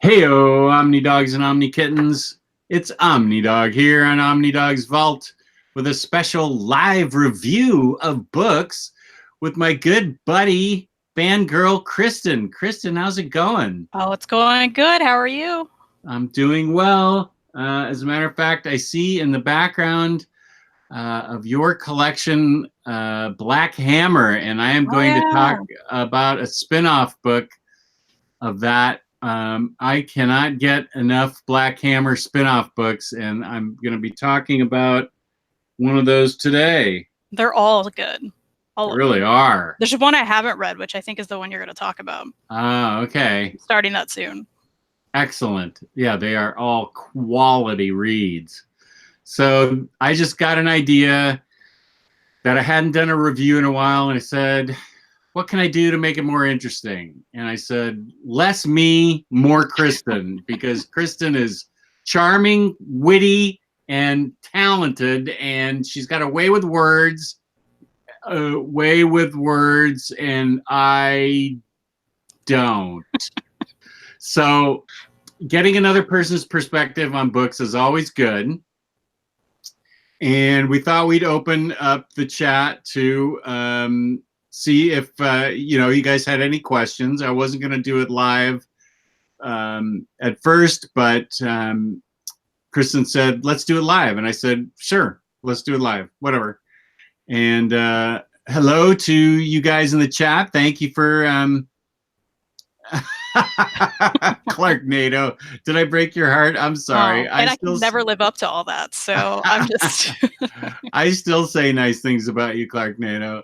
Heyo, OmniDogs and OmniKittens. It's OmniDog here on OmniDog's Vault with a special live review of books with my good buddy, Fangirl Kristan. Kristan, how's it going? Oh, it's going good. How are you? I'm doing well. As a matter of fact, I see in the background of your collection, Black Hammer, and I am going to talk about a spin-off book of that. I cannot get enough Black Hammer spin-off books, and I'm going to be talking about one of those today. They're all good. They really are. There's one I haven't read, which I think is the one you're going to talk about. Ah, okay. I'm starting that soon. Excellent. Yeah, they are all quality reads. So I just got an idea that I hadn't done a review in a while, and I said, what can I do to make it more interesting? And I said, less me, more Kristan, because Kristan is charming, witty, and talented, and she's got a way with words, and I don't. So getting another person's perspective on books is always good. And we thought we'd open up the chat to see if you guys had any questions. I wasn't going to do it live at first, but Kristan said, let's do it live. And I said, sure, let's do it live, whatever. And hello to you guys in the chat. Thank you for Clark Nato. Did I break your heart? I'm sorry. And I can never live up to all that. So I'm just I still say nice things about you, Clark Nato.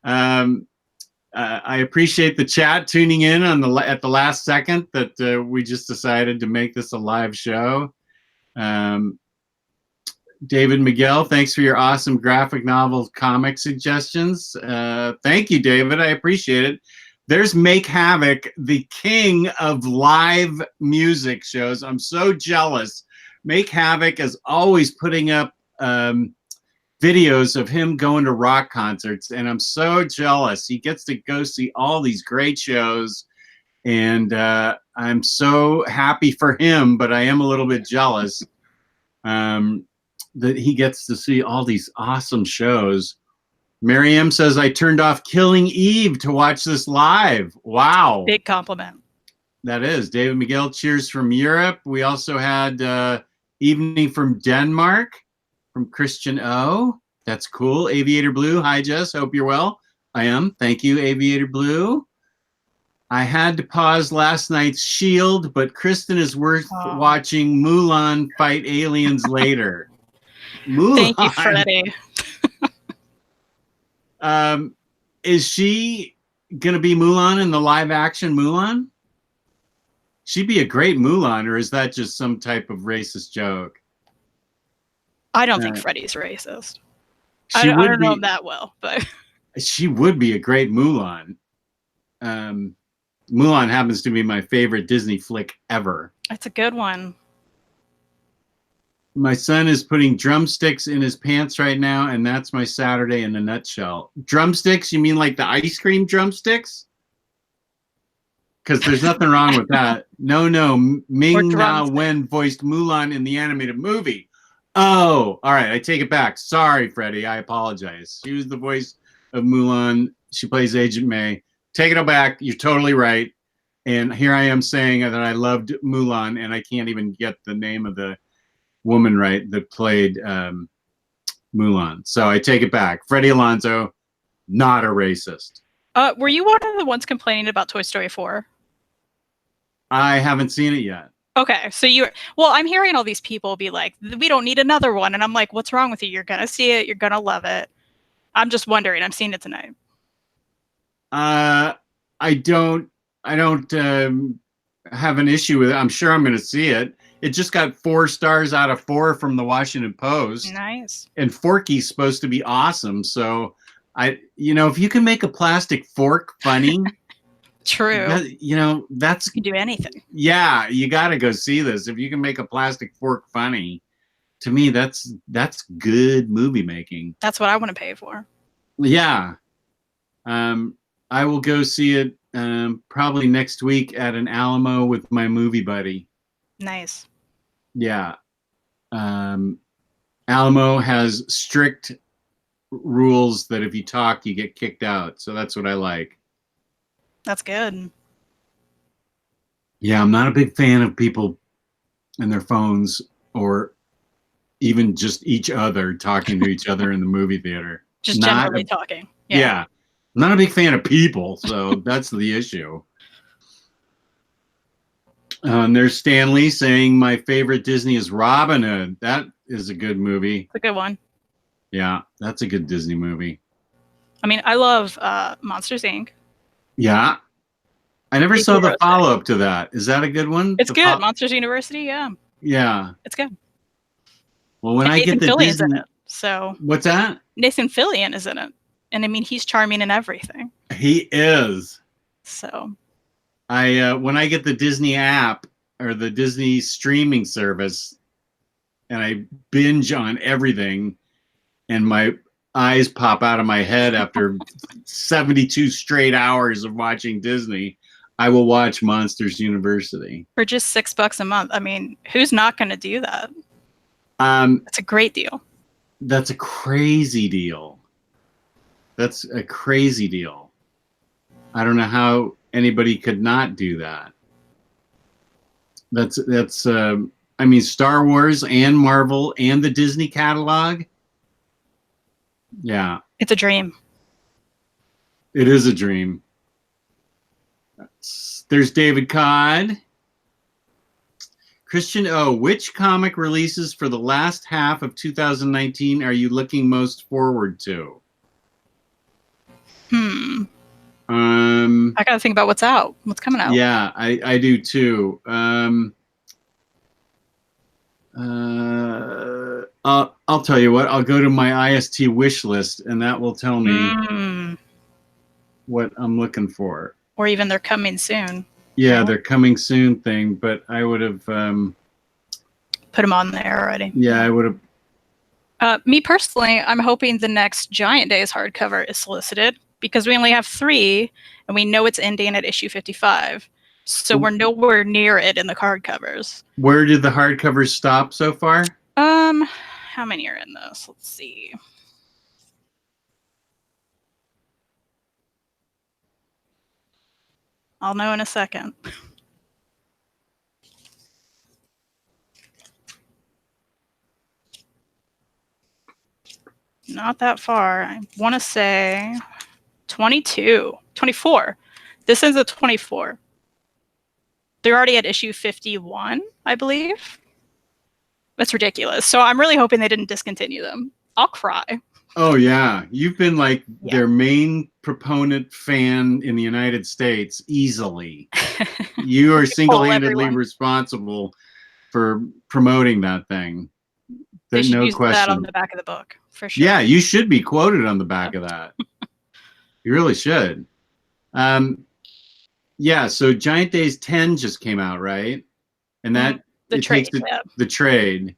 I appreciate the chat tuning in on at the last second that we just decided to make this a live show. David Miguel, thanks for your awesome graphic novel comic suggestions. Thank you, David. I appreciate it. There's Make Havoc, the king of live music shows. I'm so jealous. Make Havoc is always putting up videos of him going to rock concerts, and I'm so jealous. He gets to go see all these great shows, and I'm so happy for him, but I am a little bit jealous that he gets to see all these awesome shows. Miriam says, I turned off Killing Eve to watch this live. Wow. Big compliment. That is. David Miguel, cheers from Europe. We also had Evening from Denmark from Christian O. That's cool. Aviator Blue. Hi, Jess. Hope you're well. I am. Thank you, Aviator Blue. I had to pause last night's Shield, but Kristan is worth watching Mulan fight aliens later. Mulan. Thank you, Freddie. Is she going to be Mulan in the live action Mulan? She'd be a great Mulan, or is that just some type of racist joke? I don't think Freddie's racist. I don't know him that well, but she would be a great Mulan. Mulan happens to be my favorite Disney flick ever. That's a good one. My son is putting drumsticks in his pants right now, and that's my Saturday in a nutshell. Drumsticks? You mean like the ice cream drumsticks? Because there's nothing wrong with that. No. Ming-Na Wen voiced Mulan in the animated movie. Oh, all right. I take it back. Sorry, Freddie. I apologize. She was the voice of Mulan. She plays Agent May. Take it back. You're totally right. And here I am saying that I loved Mulan, and I can't even get the name of the woman right that played Mulan. So I take it back. Freddie Alonso, not a racist. Were you one of the ones complaining about Toy Story 4? I haven't seen it yet. Okay, so I'm hearing all these people be like, we don't need another one. And I'm like, what's wrong with you? You're going to see it. You're going to love it. I'm just wondering. I'm seeing it tonight. I don't have an issue with it. I'm sure I'm going to see it. It just got 4 stars out of 4 from the Washington Post. Nice. And Forky's supposed to be awesome. So if you can make a plastic fork funny, true. That's you can do anything. Yeah, you got to go see this. If you can make a plastic fork funny, to me, that's good movie making. That's what I want to pay for. Yeah. I will go see it probably next week at an Alamo with my movie buddy. Nice. Yeah. Alamo has strict rules that if you talk, you get kicked out. So that's what I like. That's good. Yeah, I'm not a big fan of people and their phones or even just each other talking to each other in the movie theater. Just Not generally a- talking. Yeah. I'm not a big fan of people, so that's the issue. And there's Stanley saying my favorite Disney is Robin Hood. That is a good movie. It's a good one. Yeah, that's a good Disney movie. I mean, I love Monsters, Inc. Yeah. I never Big saw the Hero follow-up to that. Is that a good one? It's The good. Monsters University, yeah. Yeah. It's good. Well, when And I Nathan get the Fillion's Disney... in it. So What's that? Nathan Fillion is in it. And I mean, he's charming in everything. He is. So When I get the Disney app or the Disney streaming service and I binge on everything and my eyes pop out of my head after 72 straight hours of watching Disney, I will watch Monsters University. for just $6 a month. I mean, who's not going to do that? It's a great deal. That's a crazy deal. That's a crazy deal. I don't know how anybody could not do that. That's I mean, Star Wars and Marvel and the Disney catalog. Yeah, It's a dream. it is a dream. There's David Codd. Christian O, which comic releases for the last half of 2019 are you looking most forward to? I got to think about what's out. What's coming out? Yeah, I do too. I'll tell you what. I'll go to my IST wish list, and that will tell me what I'm looking for. Or even they're coming soon. Yeah, they're coming soon thing, but I would have put them on there already. Yeah, I would have. Me personally, I'm hoping the next Giant Days hardcover is solicited because we only have 3, and we know it's ending at issue 55. So we're nowhere near it in the hardcovers. Where did the hardcovers stop so far? How many are in this? Let's see. I'll know in a second. Not that far. I want to say 22, 24. This is a 24. They're already at issue 51, I believe. That's ridiculous. So I'm really hoping they didn't discontinue them. I'll cry. Oh, yeah. You've been like their main proponent fan in the United States easily. You are single-handedly responsible for promoting that thing. There's no question. That on the back of the book, for sure. Yeah, you should be quoted on the back of that. You really should. Yeah, so Giant Days 10 just came out, right? And that the trade. The trade.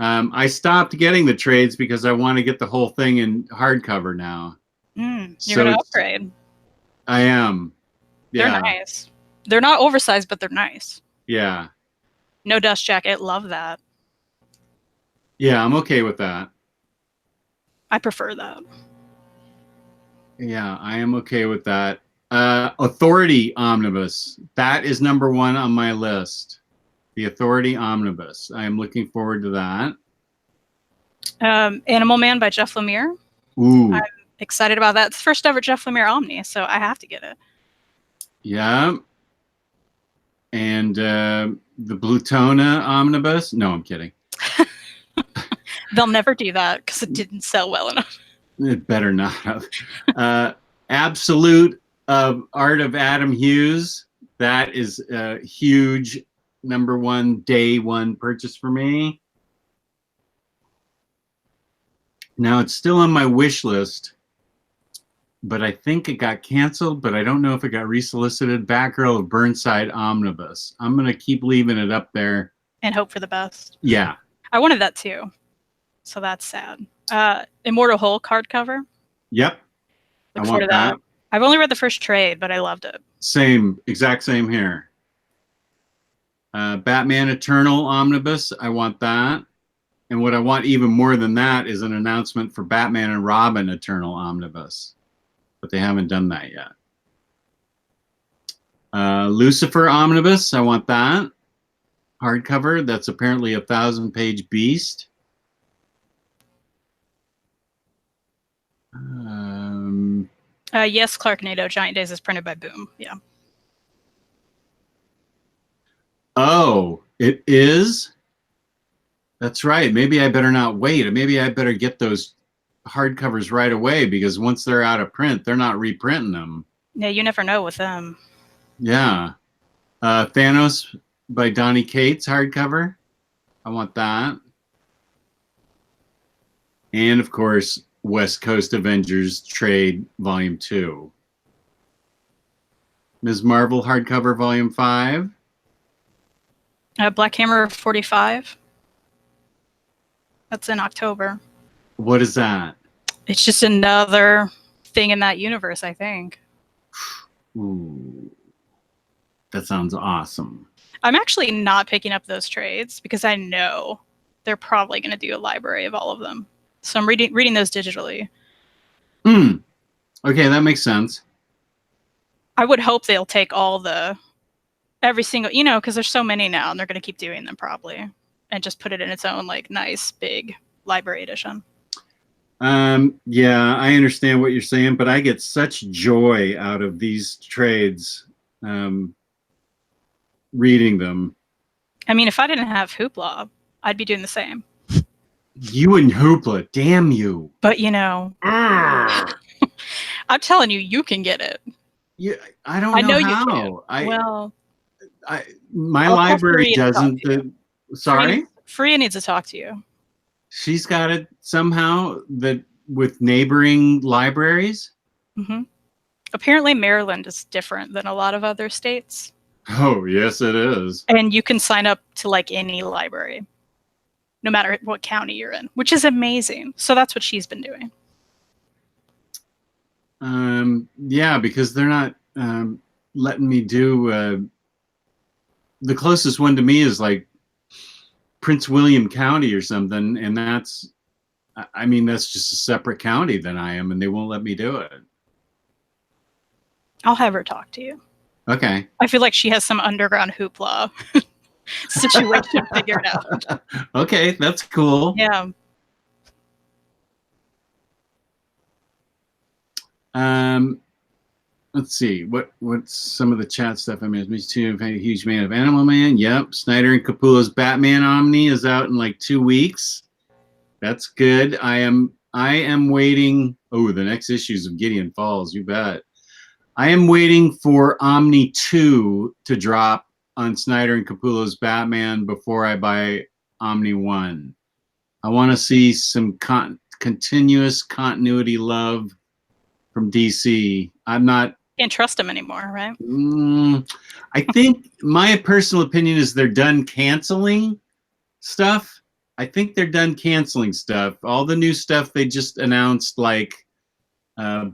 I stopped getting the trades because I want to get the whole thing in hardcover now. You're gonna upgrade. I am. Yeah. They're nice. They're not oversized, but they're nice. Yeah. No dust jacket. Love that. Yeah, I'm okay with that. I prefer that. Yeah, I am okay with that. Authority Omnibus. That is number 1 on my list. The Authority Omnibus. I am looking forward to that. Animal Man by Jeff Lemire. Ooh. I'm excited about that. It's the first ever Jeff Lemire Omni, so I have to get it. Yeah. And the Blutona Omnibus. No, I'm kidding. They'll never do that because it didn't sell well enough. It better not have. Absolute Art of Adam Hughes. That is a huge number 1 day 1 purchase for me. Now it's still on my wish list, but I think it got canceled, but I don't know if it got resolicited. Batgirl of Burnside Omnibus. I'm going to keep leaving it up there. And hope for the best. Yeah. I wanted that too. So that's sad. Immortal Hulk hardcover. Yep. Look forward to that. I've only read the first trade, but I loved it. Same, exact same here. Batman Eternal Omnibus, I want that. And what I want even more than that is an announcement for Batman and Robin Eternal Omnibus. But they haven't done that yet. Lucifer Omnibus, I want that. Hardcover, that's apparently a 1,000-page beast. Yes, Clarknado, Giant Days is printed by Boom. Yeah. Oh, it is? That's right. Maybe I better not wait. Maybe I better get those hardcovers right away, because once they're out of print, they're not reprinting them. Yeah, you never know with them. Yeah. Thanos by Donny Cates hardcover. I want that. And of course, West Coast Avengers Trade Volume 2. Ms. Marvel hardcover Volume 5. Black Hammer 45. That's in October. What is that? It's just another thing in that universe, I think. Ooh, that sounds awesome. I'm actually not picking up those trades because I know they're probably going to do a library of all of them. So I'm reading those digitally. Okay, that makes sense. I would hope they'll take every single, because there's so many now, and they're going to keep doing them probably, and just put it in its own like nice big library edition. Yeah, I understand what you're saying, but I get such joy out of these trades, reading them. I mean, if I didn't have Hoopla, I'd be doing the same. You and Hoopla, damn you. But I'm telling you, you can get it. Yeah, I don't know how. My library doesn't. Sorry? Freya needs to talk to you. She's got it somehow with neighboring libraries. Mm-hmm. Apparently, Maryland is different than a lot of other states. Oh, yes, it is. And you can sign up to like any library, no matter what county you're in, which is amazing. So that's what she's been doing. Yeah, because they're not letting me do. The closest one to me is like Prince William County or something, and that's just a separate county than I am, and they won't let me do it. I'll have her talk to you. Okay. I feel like she has some underground Hoopla situation figured out. Okay, that's cool. Yeah. Let's see what's some of the chat stuff. I mean, me too. I'm a huge fan of Animal Man. Yep, Snyder and Capullo's Batman Omni is out in like 2 weeks. That's good. I am waiting. Oh, the next issues of Gideon Falls. You bet. I am waiting for Omni 2 to drop on Snyder and Capullo's Batman before I buy Omni 1. I want to see some continuous continuity love from DC. I'm not. Can't trust them anymore, right? I think my personal opinion is they're done canceling stuff. I think they're done canceling stuff. All the new stuff they just announced, like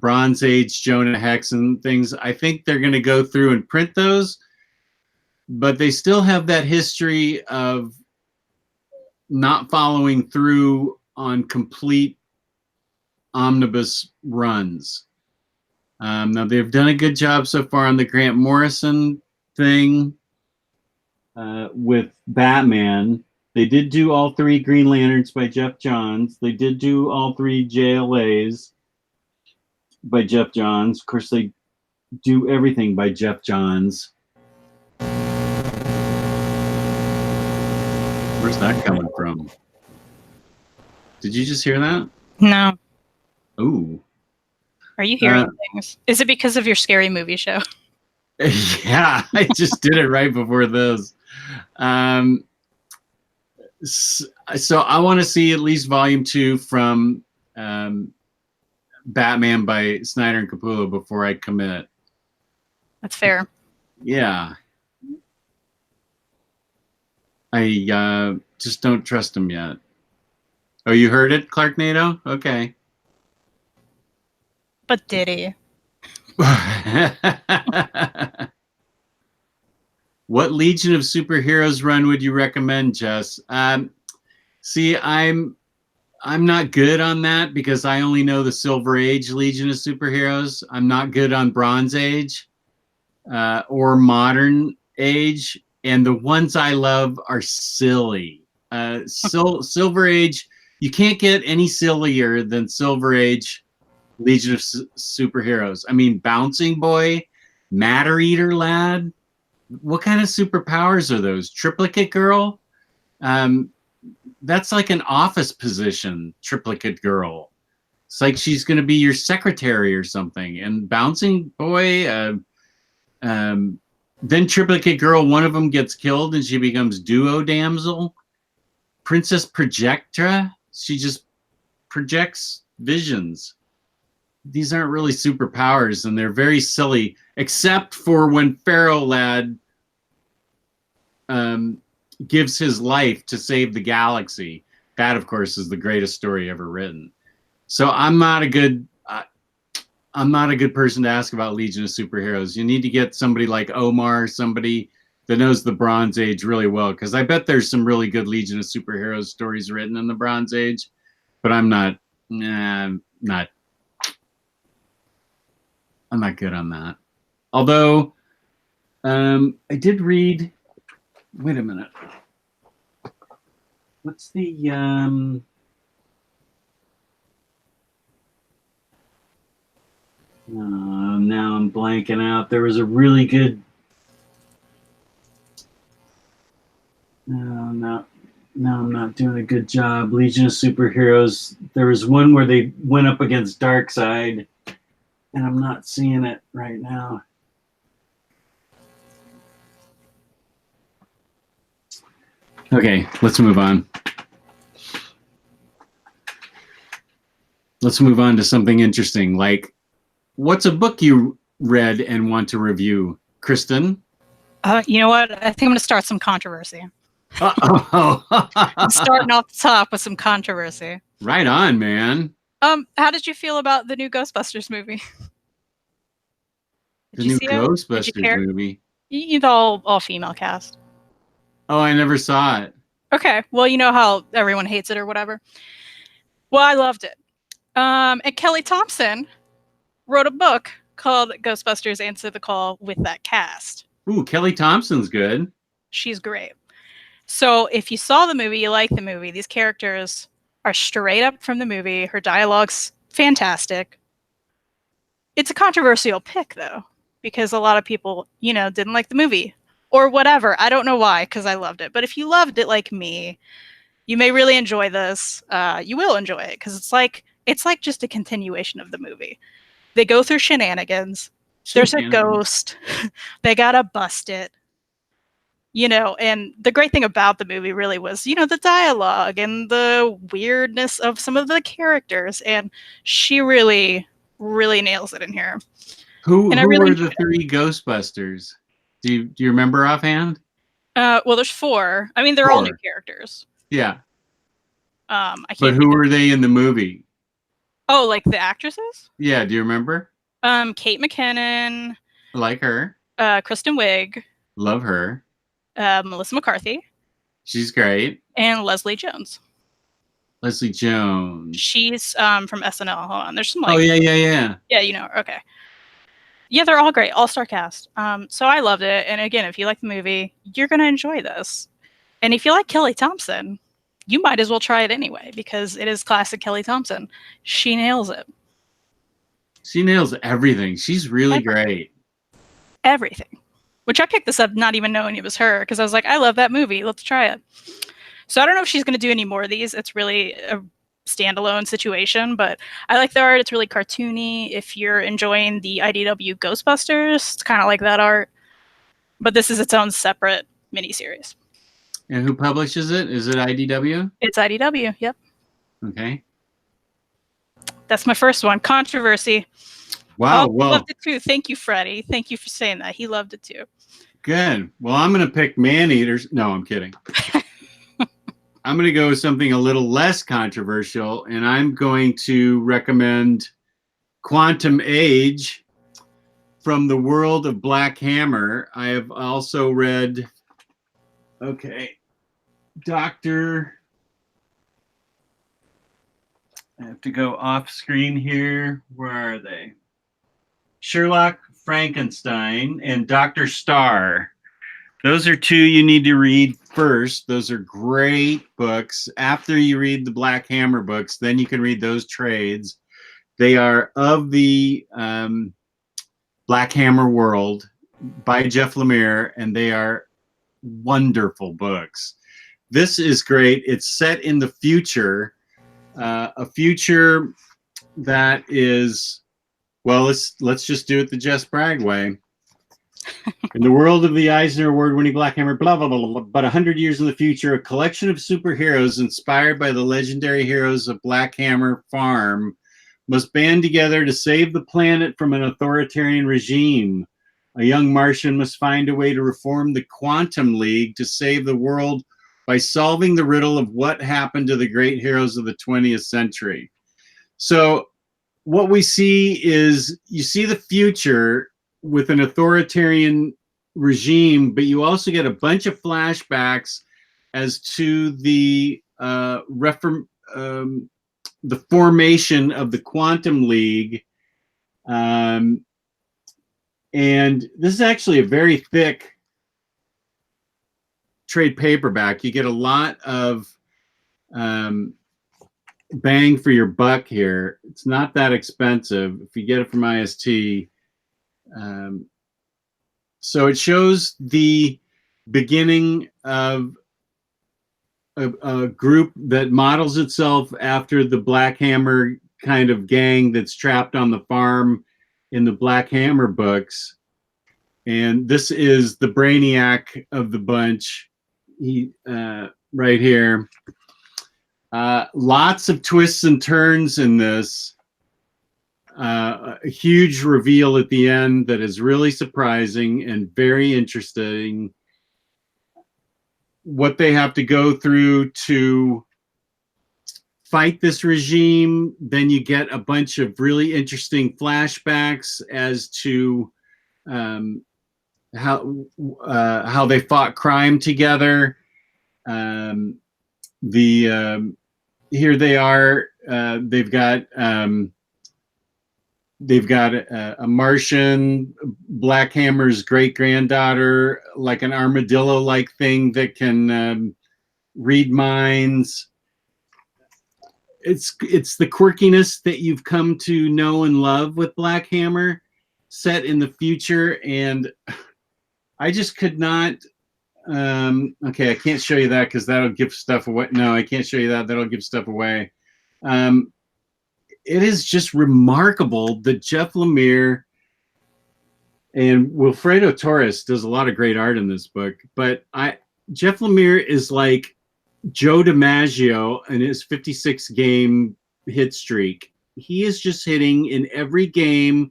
Bronze Age, Jonah Hex, and things, I think they're going to go through and print those. But they still have that history of not following through on complete omnibus runs. Now, they've done a good job so far on the Grant Morrison thing with Batman. They did do all 3 Green Lanterns by Jeff Johns. They did do all 3 JLAs by Jeff Johns. Of course, they do everything by Jeff Johns. Where's that coming from? Did you just hear that? No. Ooh. Are you hearing things? Is it because of your scary movie show? Yeah, I just did it right before this. So I want to see at least volume 2 from Batman by Snyder and Capullo before I commit. That's fair. Yeah. I just don't trust him yet. Oh, you heard it, Clarknado? Okay. But did he? What Legion of Superheroes run would you recommend, Jess? See, I'm not good on that because I only know the Silver Age Legion of Superheroes. I'm not good on Bronze Age or Modern Age, and the ones I love are silly. Silver Age, you can't get any sillier than Silver Age Legion of Superheroes. I mean, Bouncing Boy, Matter Eater Lad. What kind of superpowers are those? Triplicate Girl? That's like an office position, Triplicate Girl. It's like she's going to be your secretary or something. And Bouncing Boy, then Triplicate Girl, one of them gets killed and she becomes Duo Damsel. Princess Projectra, she just projects visions. These aren't really superpowers, and they're very silly, except for when Pharaoh Lad gives his life to save the galaxy. That, of course, is the greatest story ever written. So I'm not a good person to ask about Legion of Superheroes. You need to get somebody like Omar, somebody that knows the Bronze Age really well, because I bet there's some really good Legion of Superheroes stories written in the Bronze Age, but I'm not good on that. Although I did read. Wait a minute. What's the now I'm blanking out. There was a really good. No, I'm not doing a good job. Legion of Superheroes. There was one where they went up against Darkseid, and I'm not seeing it right now. Okay, let's move on. Let's move on to something interesting. Like, what's a book you read and want to review, Kristan? You know what? I think I'm going to start some controversy. Uh-oh. I'm starting off the top with some controversy. Right on, man. How did you feel about the new Ghostbusters movie? The new Ghostbusters movie? You know, all female cast. Oh, I never saw it. Okay, well, you know how everyone hates it or whatever. Well, I loved it. And Kelly Thompson wrote a book called Ghostbusters Answer the Call with that cast. Ooh, Kelly Thompson's good. She's great. So if you saw the movie, you like the movie. These characters are straight up from the movie. Her dialogue's fantastic. It's a controversial pick, though, because a lot of people, didn't like the movie. Or whatever. I don't know why, because I loved it. But if you loved it like me, you may really enjoy this. You will enjoy it, because it's like just a continuation of the movie. They go through shenanigans. There's a ghost. They gotta bust it. And the great thing about the movie really was, the dialogue and the weirdness of some of the characters. And she really, really nails it in here. Who were the three Ghostbusters? Do you remember offhand? Well, there's four. I mean, they're all new characters. Yeah. But who were they in the movie? Oh, like the actresses? Yeah, do you remember? Kate McKinnon. I like her. Kristen Wiig. Love her. Melissa McCarthy. She's great. And Leslie Jones. Leslie Jones. She's from SNL. Hold on. There's some like. Oh, yeah. Yeah, okay. Yeah, they're all great. All-star cast. So I loved it. And again, if you like the movie, you're going to enjoy this. And if you like Kelly Thompson, you might as well try it anyway, because it is classic Kelly Thompson. She nails it. She nails everything. She's really great. Everything. Which I picked this up not even knowing it was her, because I was like, I love that movie. Let's try it. So I don't know if she's going to do any more of these. It's really a standalone situation, but I like the art. It's really cartoony. If you're enjoying the IDW Ghostbusters, it's kind of like that art. But this is its own separate miniseries. And who publishes it? Is it IDW? It's IDW, yep. Okay. That's my first one. Controversy. Wow. He loved it too. Thank you, Freddie. Thank you for saying that. He loved it too. Good. Well, I'm going to pick Man-Eaters. No, I'm kidding. I'm going to go with something a little less controversial, and I'm going to recommend Quantum Age. from the world of Black Hammer, I have also read, Doctor. I have to go off screen here. Where are they? Sherlock Frankenstein and Dr. Starr. Those are two you need to read first. Those are great books. After you read the Black Hammer books, then you can read those trades. They are of the Black Hammer world by Jeff Lemire, and they are wonderful books. This is great. It's set in the future, a future that is, well, let's just do it the Jess Bragg way. In the world of the Eisner Award-winning Black Hammer, blah, blah, blah, blah, but 100 years in the future, a collection of superheroes inspired by the legendary heroes of Black Hammer Farm must band together to save the planet from an authoritarian regime. A young Martian must find a way to reform the Quantum League to save the world by solving the riddle of what happened to the great heroes of the 20th century. So what we see is, you see the future with an authoritarian regime, but you also get a bunch of flashbacks as to the formation of the Quantum League. And this is actually a very thick trade paperback. You get a lot of bang for your buck here. It's not that expensive if you get it from IST. So it shows the beginning of a group that models itself after the Black Hammer kind of gang that's trapped on the farm in the Black Hammer books. And this is the brainiac of the bunch. He right here. Lots of twists and turns in this. A huge reveal at the end that is really surprising and very interesting. What they have to go through to fight this regime. Then you get a bunch of really interesting flashbacks as to how they fought crime together. Here they are. They've got a Martian, Black Hammer's great-granddaughter, like an armadillo-like thing that can read minds. It's the quirkiness that you've come to know and love with Black Hammer, set in the future, and I just could not. Okay, I can't show you that because that'll give stuff away. No, I can't show you that. That'll give stuff away. It is just remarkable that Jeff Lemire and Wilfredo Torres does a lot of great art in this book. But Jeff Lemire is like Joe DiMaggio in his 56 game hit streak. He is just hitting in every game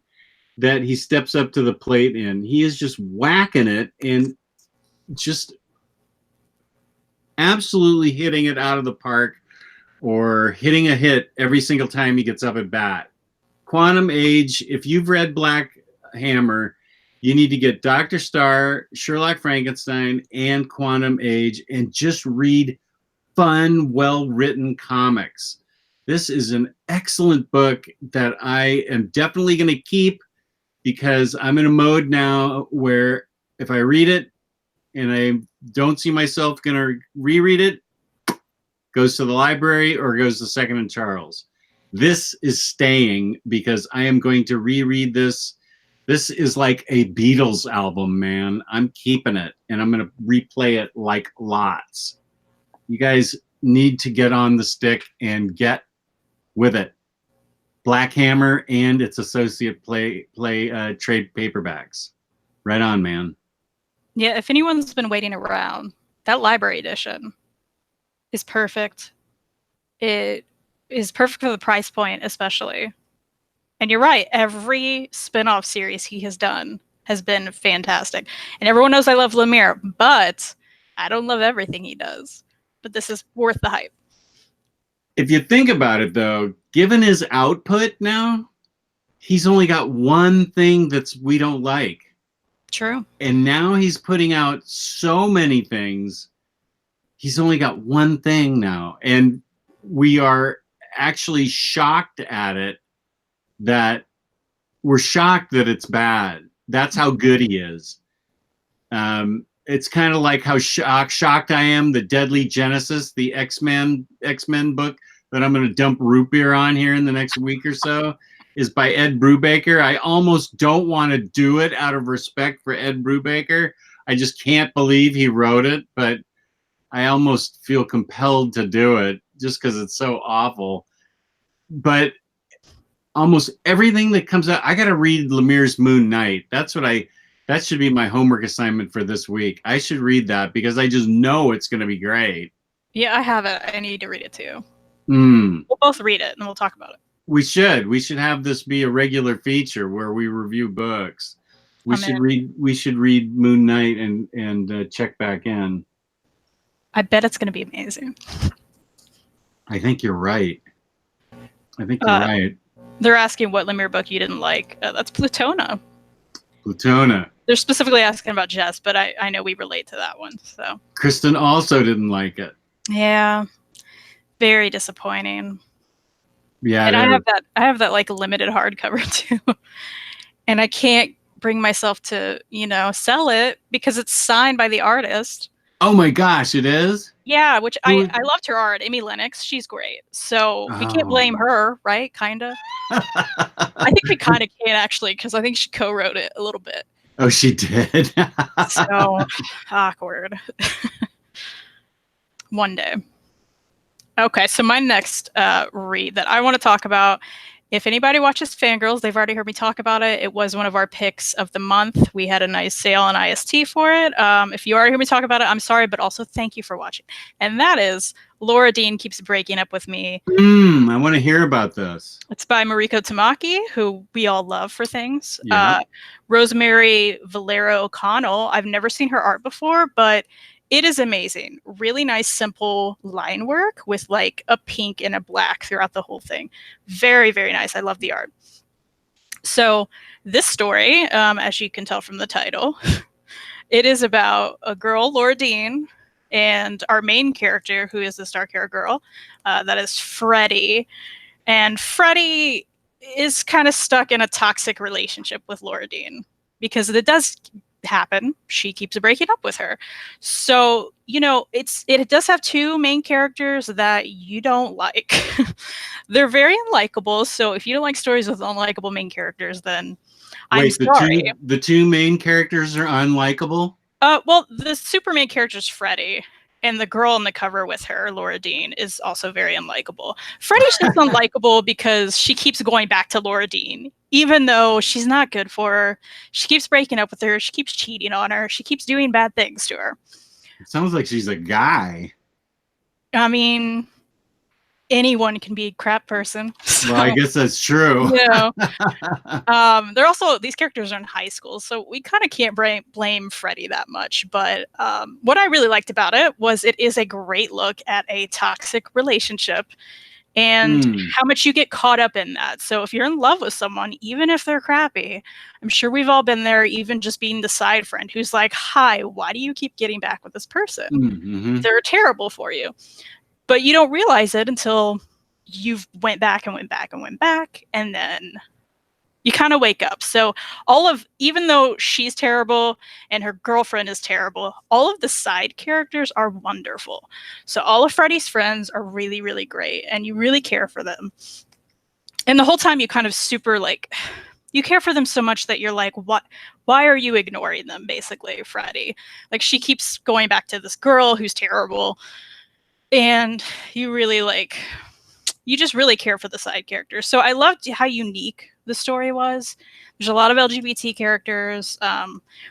that he steps up to the plate in. He is just whacking it and just absolutely hitting it out of the park, or hitting a hit every single time he gets up at bat. Quantum Age, if you've read Black Hammer, you need to get Dr. Starr, Sherlock Frankenstein, and Quantum Age, and just read fun, well-written comics. This is an excellent book that I am definitely going to keep, because I'm in a mode now where if I read it and I don't see myself going to reread it, goes to the library or goes to Second and Charles. This is staying because I am going to reread this. This is like a Beatles album, man. I'm keeping it, and I'm going to replay it like lots. You guys need to get on the stick and get with it. Black Hammer and its associate trade paperbacks. Right on, man. Yeah, if anyone's been waiting around, that library edition is perfect. It is perfect for the price point, especially. And you're right, every spin-off series he has done has been fantastic. And everyone knows I love Lemire, but I don't love everything he does. But this is worth the hype. If you think about it, though, given his output now, he's only got one thing we don't like. True. And now he's putting out so many things. He's only got one thing now. And we are actually shocked at it, that we're shocked that it's bad. That's how good he is. It's kind of like how shocked I am the Deadly Genesis, the X-Men book that I'm going to dump root beer on here in the next week or so, is by Ed Brubaker. I almost don't want to do it out of respect for Ed Brubaker. I just can't believe he wrote it, but I almost feel compelled to do it just because it's so awful. But almost everything that comes out, I got to read Lemire's Moon Knight. That should be my homework assignment for this week. I should read that because I just know it's going to be great. Yeah, I have it. I need to read it too. We'll both read it and we'll talk about it. We should have this be a regular feature where we review books. We should read Moon Knight and check back in. I bet it's going to be amazing. I think you're right. Right. They're asking what Lemire book you didn't like. That's Plutona. Plutona. They're specifically asking about Jess, but I know we relate to that one. So Kristen also didn't like it. Yeah, very disappointing. Yeah, and I have that like limited hardcover too, and I can't bring myself to sell it because it's signed by the artist. Oh my gosh, it is? Yeah, which I loved her art. Amy Lennox, she's great. So we can't blame her, right? Kinda. I think we kind of can actually, because I think she co-wrote it a little bit. Oh, she did? So awkward. One day. Okay, so my next read that I want to talk about, if anybody watches Fangirls, they've already heard me talk about it. It was one of our picks of the month. We had a nice sale on IST for it. If you already heard me talk about it, I'm sorry, but also thank you for watching. And that is Laura Dean Keeps Breaking Up With Me. I want to hear about this. It's by Mariko Tamaki, who we all love for things. Yeah. Rosemary Valero O'Connell. I've never seen her art before, but it is amazing. Really nice, simple line work with like a pink and a black throughout the whole thing. Very, very nice. I love the art. So this story, as you can tell from the title, it is about a girl, Laura Dean, and our main character, who is the dark hair girl, that is Freddie. And Freddie is kind of stuck in a toxic relationship with Laura Dean because it does happen. She keeps breaking up with her. So, it does have two main characters that you don't like. They're very unlikable. So if you don't like stories with unlikable main characters, then I'm sorry. The two main characters are unlikable? Well, the super main character is Freddie, and the girl on the cover with her, Laura Dean, is also very unlikable. Freddie's just unlikable because she keeps going back to Laura Dean, even though she's not good for her. She keeps breaking up with her. She keeps cheating on her. She keeps doing bad things to her. It sounds like she's a guy. I mean, anyone can be a crap person. So, well, I guess that's true. They're also, these characters are in high school, so we kind of can't blame Freddie that much. But what I really liked about it was it is a great look at a toxic relationship and how much you get caught up in that. So if you're in love with someone, even if they're crappy, I'm sure we've all been there, even just being the side friend who's like, hi, why do you keep getting back with this person? Mm-hmm. They're terrible for you. But you don't realize it until you've went back and went back and went back, and then you kind of wake up. So even though she's terrible and her girlfriend is terrible, all of the side characters are wonderful. So all of Freddie's friends are really, really great, and you really care for them. And the whole time you kind of super like, you care for them so much that you're like, why are you ignoring them, basically, Freddie? Like, she keeps going back to this girl who's terrible, and you really you just really care for the side characters. So I loved how unique the story was. There's a lot of LGBT characters,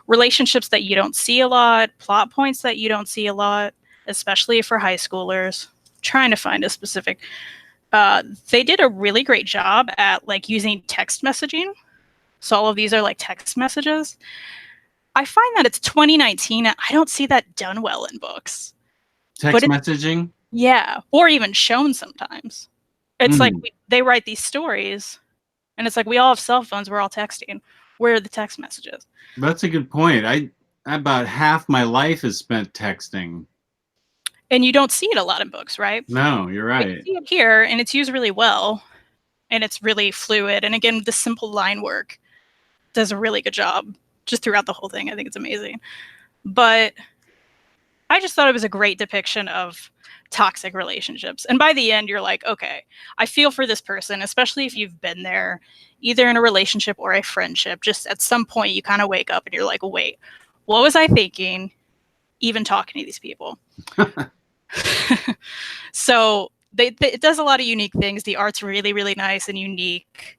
relationships that you don't see a lot, plot points that you don't see a lot, especially for high schoolers. Trying to find a specific. They did a really great job at using text messaging. So all of these are text messages. I find that it's 2019 and I don't see that done well in books. Text messaging? Yeah, or even shown sometimes. It's they write these stories And it's like, we all have cell phones. We're all texting. Where are the text messages? That's a good point. I about half my life is spent texting. And you don't see it a lot in books, right? No, you're But you right. see it here, and it's used really well, and it's really fluid. And again, the simple line work does a really good job just throughout the whole thing. I think it's amazing. But I just thought it was a great depiction of toxic relationships. And by the end, you're like, okay, I feel for this person, especially if you've been there, either in a relationship or a friendship. Just at some point, you kind of wake up and you're like, wait, what was I thinking even talking to these people? So it does a lot of unique things. The art's really, really nice and unique.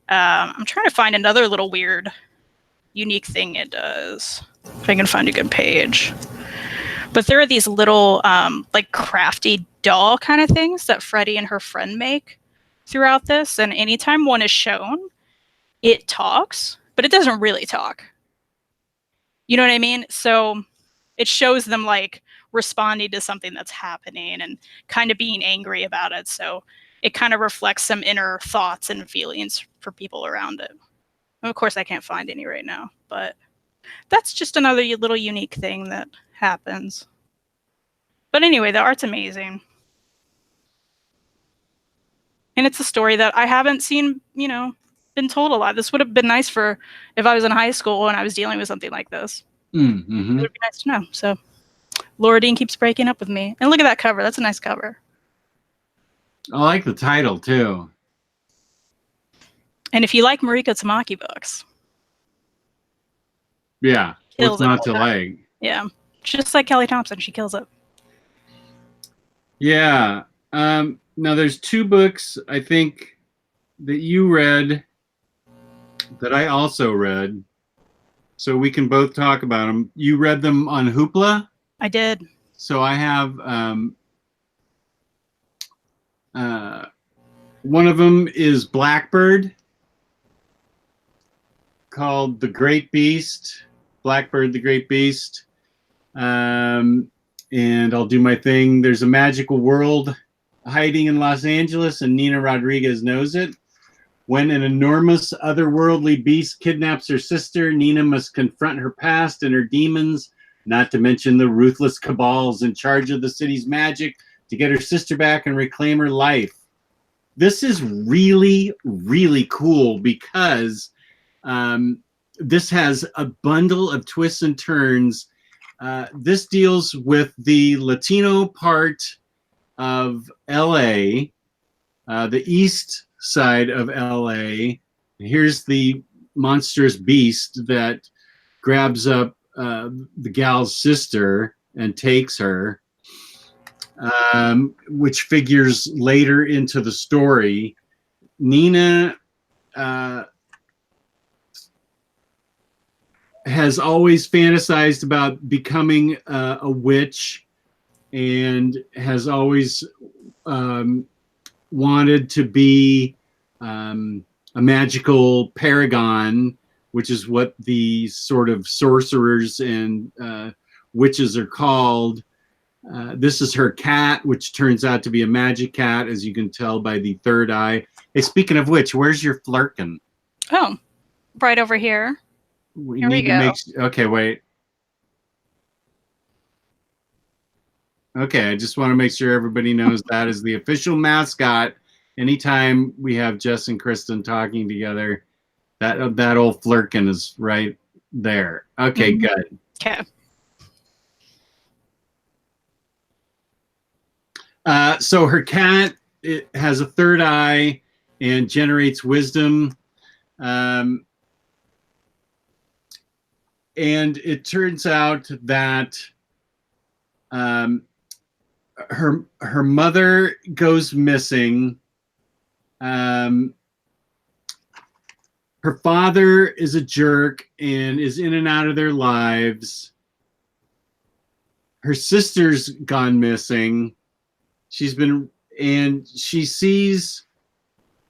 I'm trying to find another little weird, unique thing it does. If I can find a good page. But there are these little, like, crafty doll kind of things that Freddie and her friend make throughout this. And anytime one is shown, it talks, but it doesn't really talk. You know what I mean? So it shows them, like, responding to something that's happening and kind of being angry about it. So it kind of reflects some inner thoughts and feelings for people around it. And of course, I can't find any right now, but that's just another little unique thing that happens. But anyway, the art's amazing. And it's a story that I haven't seen, been told a lot. This would have been nice for if I was in high school and I was dealing with something like this. Mm-hmm. It would be nice to know. So Laura Dean keeps breaking up with me. And look at that cover. That's a nice cover. I like the title too. And if you like Mariko Tamaki books. Yeah. What's not to like? Yeah. Just like Kelly Thompson. She kills it. Yeah. Now there's two books I think that you read that I also read. So we can both talk about them. You read them on Hoopla? I did. So I have one of them is Blackbird, called The Great Beast. Blackbird, the Great Beast. And I'll do my thing. There's a magical world hiding in Los Angeles, and Nina Rodriguez knows it. When an enormous otherworldly beast kidnaps her sister, Nina must confront her past and her demons, not to mention the ruthless cabals in charge of the city's magic, to get her sister back and reclaim her life. This is really, really cool because this has a bundle of twists and turns. This deals with the Latino part of LA, the east side of LA. Here's the monstrous beast that grabs up the gal's sister and takes her, which figures later into the story. Nina has always fantasized about becoming a witch, and has always wanted to be a magical paragon, which is what the sort of sorcerers and witches are called. This is her cat, which turns out to be a magic cat, as you can tell by the third eye. Hey, speaking of which, where's your flirkin? Oh, right over here. Here we go. Okay, wait. Okay, I just want to make sure everybody knows that is the official mascot. Anytime we have Jess and Kristen talking together, that old flirkin is right there. Okay, good. Okay. So her cat, it has a third eye and generates wisdom. And it turns out that her mother goes missing. Her father is a jerk and is in and out of their lives. Her sister's gone missing. She sees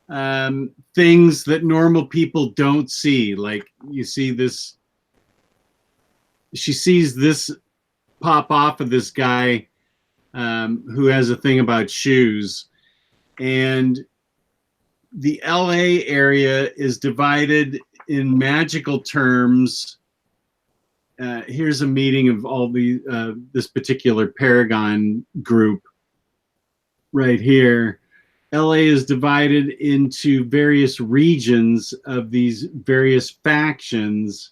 things that normal people don't see. Like, you see this, she sees this pop off of this guy who has a thing about shoes. And the LA area is divided in magical terms. Here's a meeting of all the this particular Paragon group right here. LA is divided into various regions of these various factions,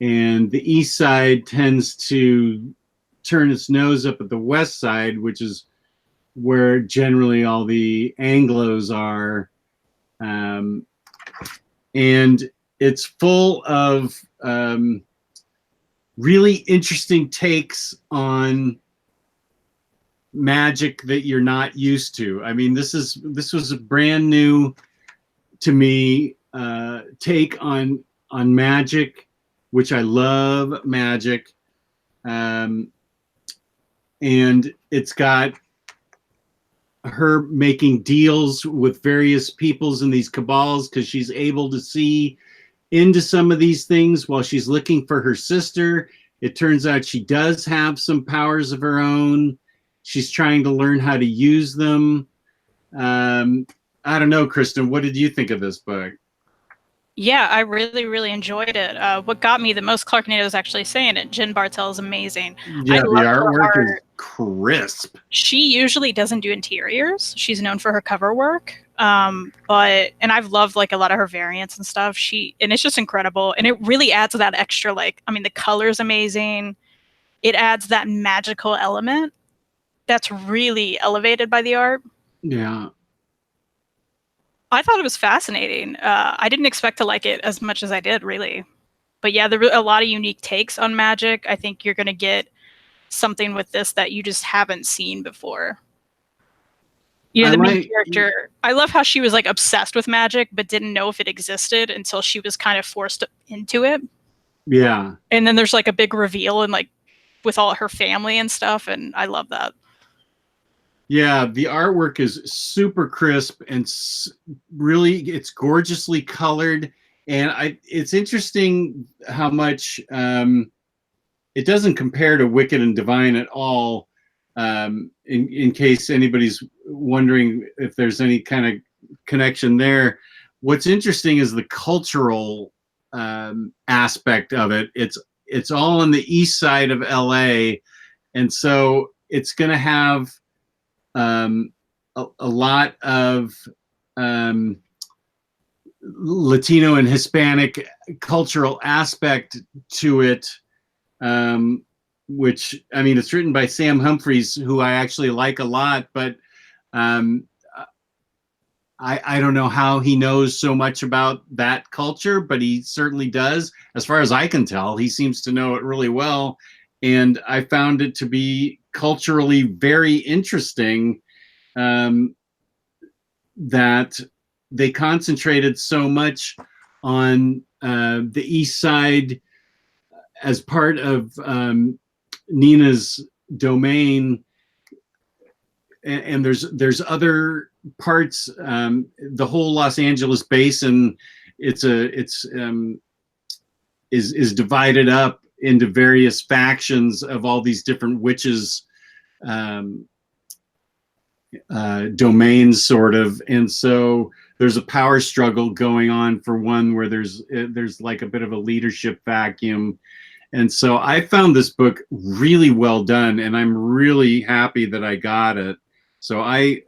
and the east side tends to turn its nose up at the west side, which is where generally all the Anglos are. And it's full of really interesting takes on magic that you're not used to. I mean, this was a brand new to me take on magic, which I love magic. And it's got her making deals with various peoples in these cabals because she's able to see into some of these things while she's looking for her sister. It turns out she does have some powers of her own. She's trying to learn how to use them. I don't know, Kristen, what did you think of this book? Yeah, I really, really enjoyed it. What got me the most, Clarknado is actually saying it. Jen Bartel is amazing. Yeah, the artwork is crisp. She usually doesn't do interiors. She's known for her cover work. And I've loved like a lot of her variants and stuff. And it's just incredible. And it really adds that extra, like, I mean, the color's amazing. It adds that magical element that's really elevated by the art. Yeah. I thought it was fascinating. I didn't expect to like it as much as I did, really. But yeah, there were a lot of unique takes on magic. I think you're going to get something with this that you just haven't seen before. You know, the main character, I love how she was like obsessed with magic, but didn't know if it existed until she was kind of forced into it. Yeah. And then there's like a big reveal and like with all her family and stuff. And I love that. Yeah, the artwork is super crisp and really, it's gorgeously colored. And it's interesting how much it doesn't compare to Wicked and Divine at all. In case anybody's wondering if there's any kind of connection there. What's interesting is the cultural aspect of it. It's all on the east side of LA. And so it's going to have a lot of Latino and Hispanic cultural aspect to it, which, I mean, it's written by Sam Humphries, who I actually like a lot, but I don't know how he knows so much about that culture, but he certainly does. As far as I can tell, he seems to know it really well. And I found it to be culturally very interesting that they concentrated so much on the east side as part of Nina's domain, and there's other parts. The whole Los Angeles basin, is divided up into various factions of all these different witches domains, sort of. And so there's a power struggle going on for one where there's like a bit of a leadership vacuum. And so I found this book really well done, and I'm really happy that I got it. So I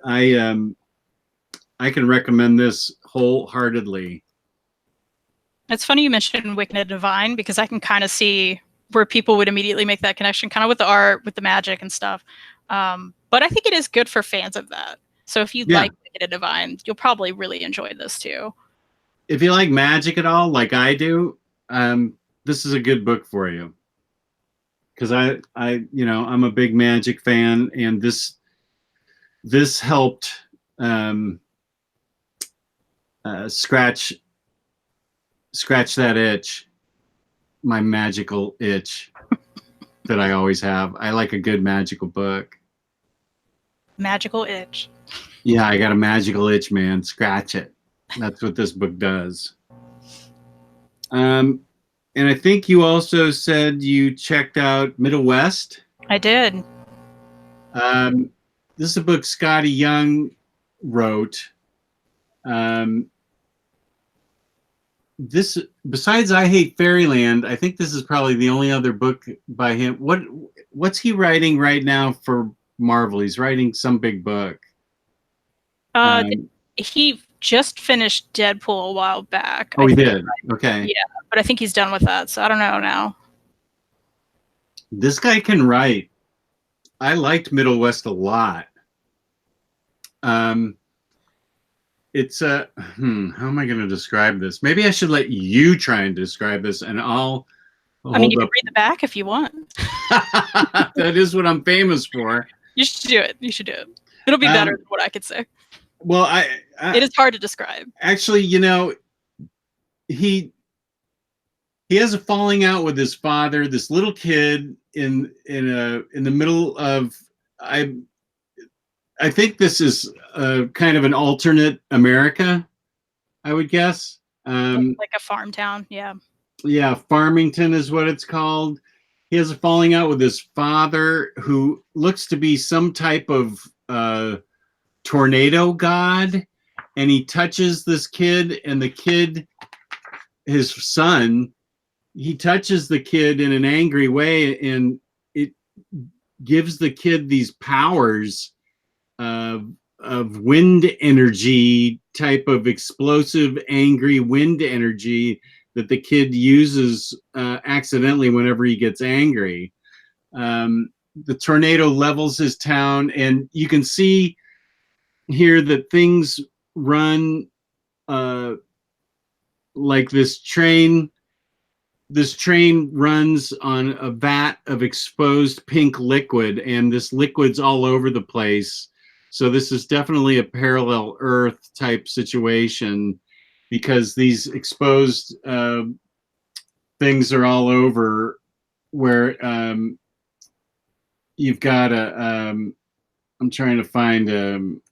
can recommend this wholeheartedly. It's funny you mentioned Wicked and Divine, because I can kind of see where people would immediately make that connection, kind of with the art, with the magic and stuff. But I think it is good for fans of that. So if you like Wicked and Divine, you'll probably really enjoy this too. If you like magic at all, like I do, this is a good book for you. Because I'm a big magic fan, and this helped scratch that itch, my magical itch that I always have. I like a good magical book. Magical itch. Yeah, I got a magical itch, man. Scratch it. That's what this book does. And I think you also said you checked out Middlewest. I did. This is a book Scotty Young wrote. This, besides I Hate Fairyland, I think this is probably the only other book by him. What's he writing right now for Marvel? He's writing some big book. He just finished Deadpool a while back. Oh, he did? Okay. Yeah, but I think he's done with that, so I don't know now. This guy can write. I liked Middlewest a lot. It's a how am I going to describe this? Maybe I should let you try and describe this, and I'll I mean, you can read the back if you want. That is what I'm famous for. You should do it. You should do it. It'll be better than what I could say. Well, it is hard to describe. Actually, you know, he has a falling out with his father. This little kid in the middle of I think this is kind of an alternate America, I would guess. Like a farm town, yeah. Yeah, Farmington is what it's called. He has a falling out with his father, who looks to be some type of tornado god, and he touches this kid, and the kid, his son, he touches the kid in an angry way, and it gives the kid these powers of wind energy, type of explosive, angry wind energy that the kid uses accidentally whenever he gets angry. The tornado levels his town, and you can see here that things run like this train. This train runs on a vat of exposed pink liquid, and this liquid's all over the place. So this is definitely a parallel Earth type situation, because these exposed things are all over, where you've got a I'm trying to find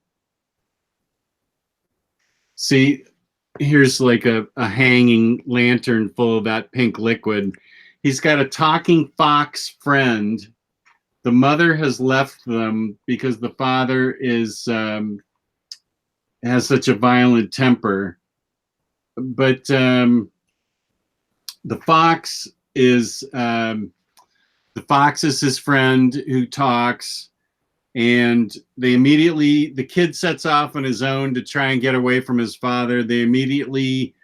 see, here's like a hanging lantern full of that pink liquid. He's got a talking fox friend. The mother has left them because the father is has such a violent temper. But the fox is his friend who talks, and the kid sets off on his own to try and get away from his father. They immediately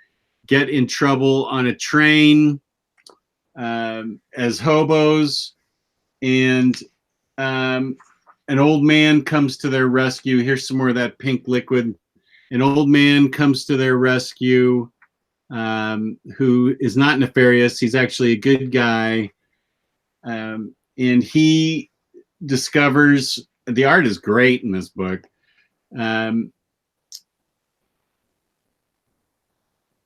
get in trouble on a train as hobos, and an old man comes to their rescue. Here's some more of that pink liquid. An old man comes to their rescue, who is not nefarious. He's actually a good guy. And he discovers, the art is great in this book.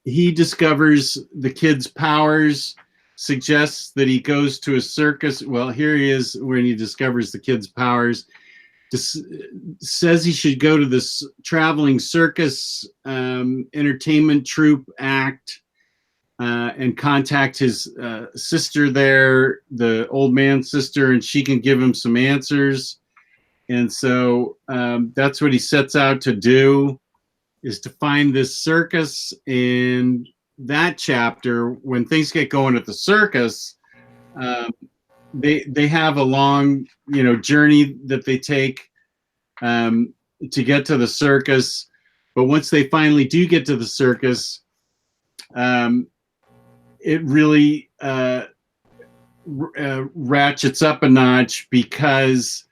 He discovers the kid's powers, suggests that he goes to a circus. Well, here he is when he discovers the kid's powers. Says he should go to this traveling circus entertainment troupe act and contact his sister there, the old man's sister, and she can give him some answers. And so that's what he sets out to do, is to find this circus. And that chapter, when things get going at the circus, they have a long, journey that they take to get to the circus. But once they finally do get to the circus, it really ratchets up a notch, because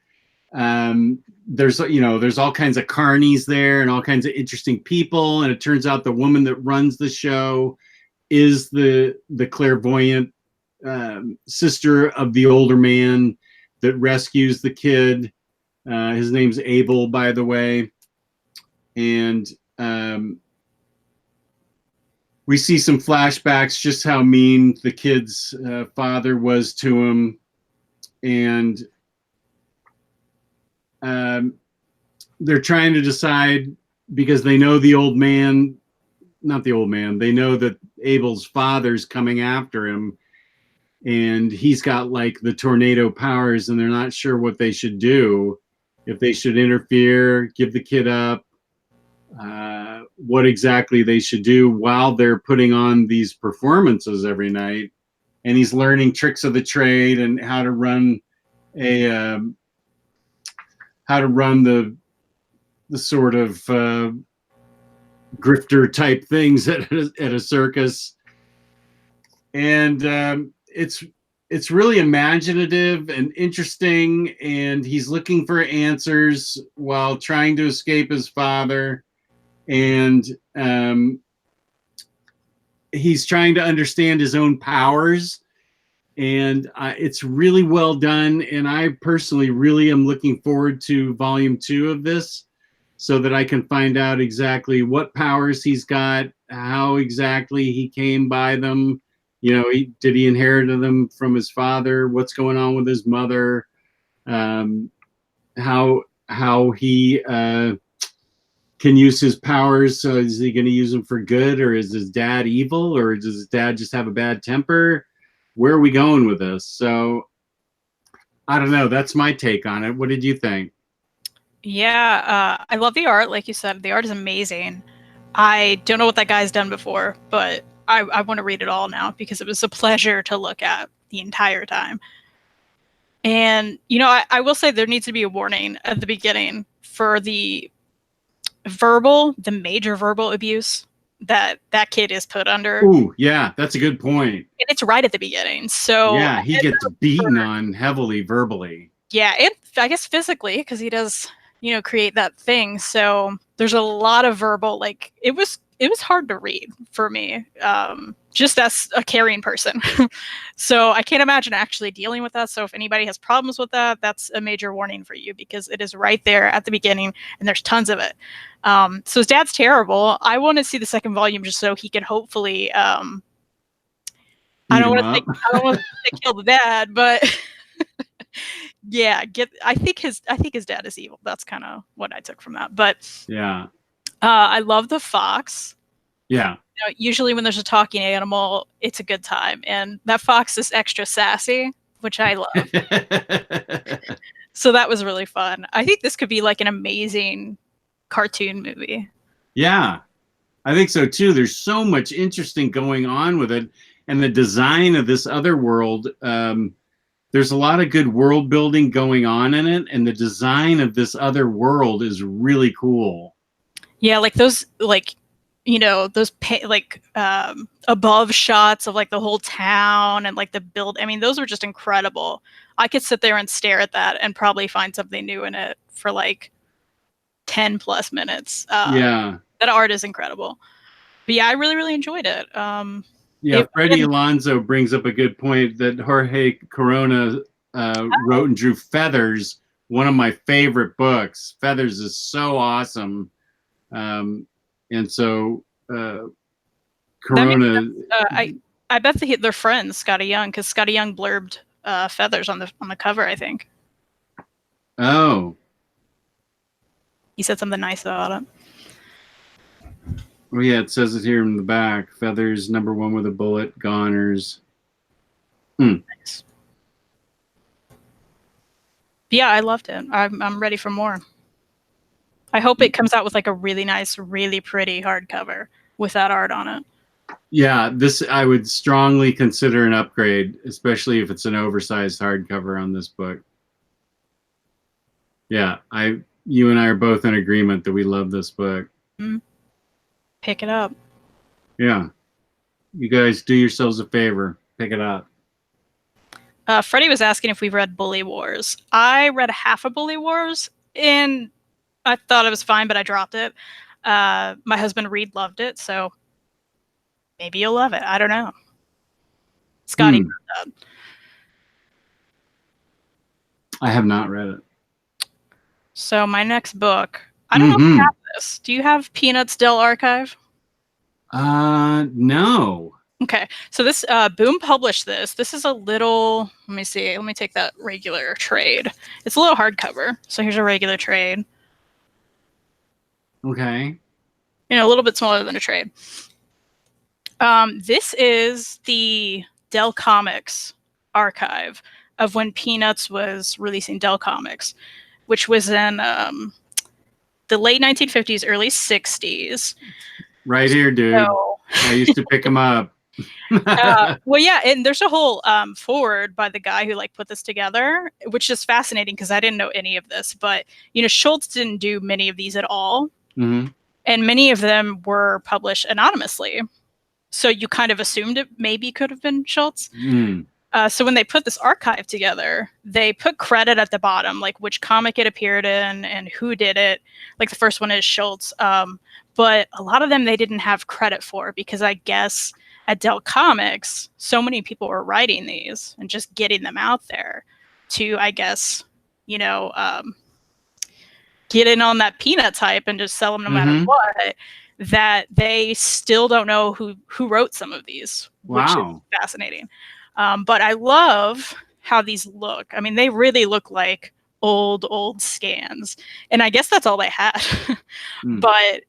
there's all kinds of carnies there and all kinds of interesting people, and it turns out the woman that runs the show is the clairvoyant sister of the older man that rescues the kid. His name's Abel, by the way. And we see some flashbacks, just how mean the kid's father was to him. And they're trying to decide, because they know they know that Abel's father's coming after him, and he's got like the tornado powers, and they're not sure what they should do, if they should interfere, give the kid up, what exactly they should do while they're putting on these performances every night. And he's learning tricks of the trade and how to run the sort of grifter type things at a circus. And it's really imaginative and interesting, and he's looking for answers while trying to escape his father, and he's trying to understand his own powers, and it's really well done, and I personally really am looking forward to volume 2 of this so that I can find out exactly what powers he's got, how exactly he came by them. You know, did he inherit them from his father? What's going on with his mother? How he can use his powers. So is he going to use them for good, or is his dad evil, or does his dad just have a bad temper? Where are we going with this? So I don't know. That's my take on it. What did you think? Yeah, I love the art. Like you said, the art is amazing. I don't know what that guy's done before, but I want to read it all now because it was a pleasure to look at the entire time. And, you know, I will say there needs to be a warning at the beginning for the major verbal abuse that kid is put under. Ooh, yeah, that's a good point. And it's right at the beginning. So yeah, he gets beaten on heavily verbally. Yeah, and I guess physically, because he does, you know, create that thing. So there's a lot of verbal, like it was hard to read for me, just as a caring person. So I can't imagine actually dealing with that. So if anybody has problems with that, that's a major warning for you, because it is right there at the beginning and there's tons of it. So his dad's terrible. I want to see the second volume just so he can hopefully, I don't want to say kill the dad, but yeah, I think his dad is evil. That's kind of what I took from that. But yeah. I love the fox. Yeah. You know, usually when there's a talking animal, it's a good time. And that fox is extra sassy, which I love. So that was really fun. I think this could be like an amazing cartoon movie. Yeah, I think so too. There's so much interesting going on with it. And the design of this other world, there's a lot of good world building going on in it. And the design of this other world is really cool. Yeah, like those, like, you know, those above shots of like the whole town and like the build. I mean, those were just incredible. I could sit there and stare at that and probably find something new in it for like 10 plus minutes. Yeah. That art is incredible. But yeah, I really, really enjoyed it. Yeah, Freddie Alonso brings up a good point that Jorge Corona wrote and drew Feathers, one of my favorite books. Feathers is so awesome. And so Corona, I bet they're friends, Scotty Young, because Scotty Young blurbed Feathers on the cover, I think. Oh, he said something nice about it. Oh yeah, it says it here in the back. Feathers, #1 with a bullet, goners. Nice. Yeah, I loved it. I'm ready for more. I hope it comes out with like a really nice, really pretty hardcover with that art on it. Yeah, this I would strongly consider an upgrade, especially if it's an oversized hardcover on this book. Yeah, you and I are both in agreement that we love this book. Mm-hmm. Pick it up. Yeah. You guys do yourselves a favor. Pick it up. Freddie was asking if we've read Bully Wars. I read half of Bully Wars, and I thought it was fine, but I dropped it. My husband Reed loved it, so maybe you'll love it. I don't know. Scotty. I have not read it. So my next book, I don't know if you have this. Do you have Peanuts Dell Archive? No. Okay, so this Boom published this. This is a little. Let me see. Let me take that regular trade. It's a little hardcover. So here's a regular trade. Okay. You know, a little bit smaller than a trade. This is the Dell Comics archive of when Peanuts was releasing Dell Comics, which was in the late 1950s, early 60s. Right here, dude. So, I used to pick them up. well, yeah, and there's a whole forward by the guy who like put this together, which is fascinating because I didn't know any of this. But Schultz didn't do many of these at all, and many of them were published anonymously. So you kind of assumed it maybe could have been Schultz. So when they put this archive together, they put credit at the bottom, like which comic it appeared in and who did it. Like the first one is Schultz, but a lot of them they didn't have credit for because I guess at Dell Comics, so many people were writing these and just getting them out there to, I guess, get in on that Peanuts hype and just sell them no matter what, that they still don't know who wrote some of these, which is fascinating. But I love how these look. I mean, they really look like old scans. And I guess that's all they had. But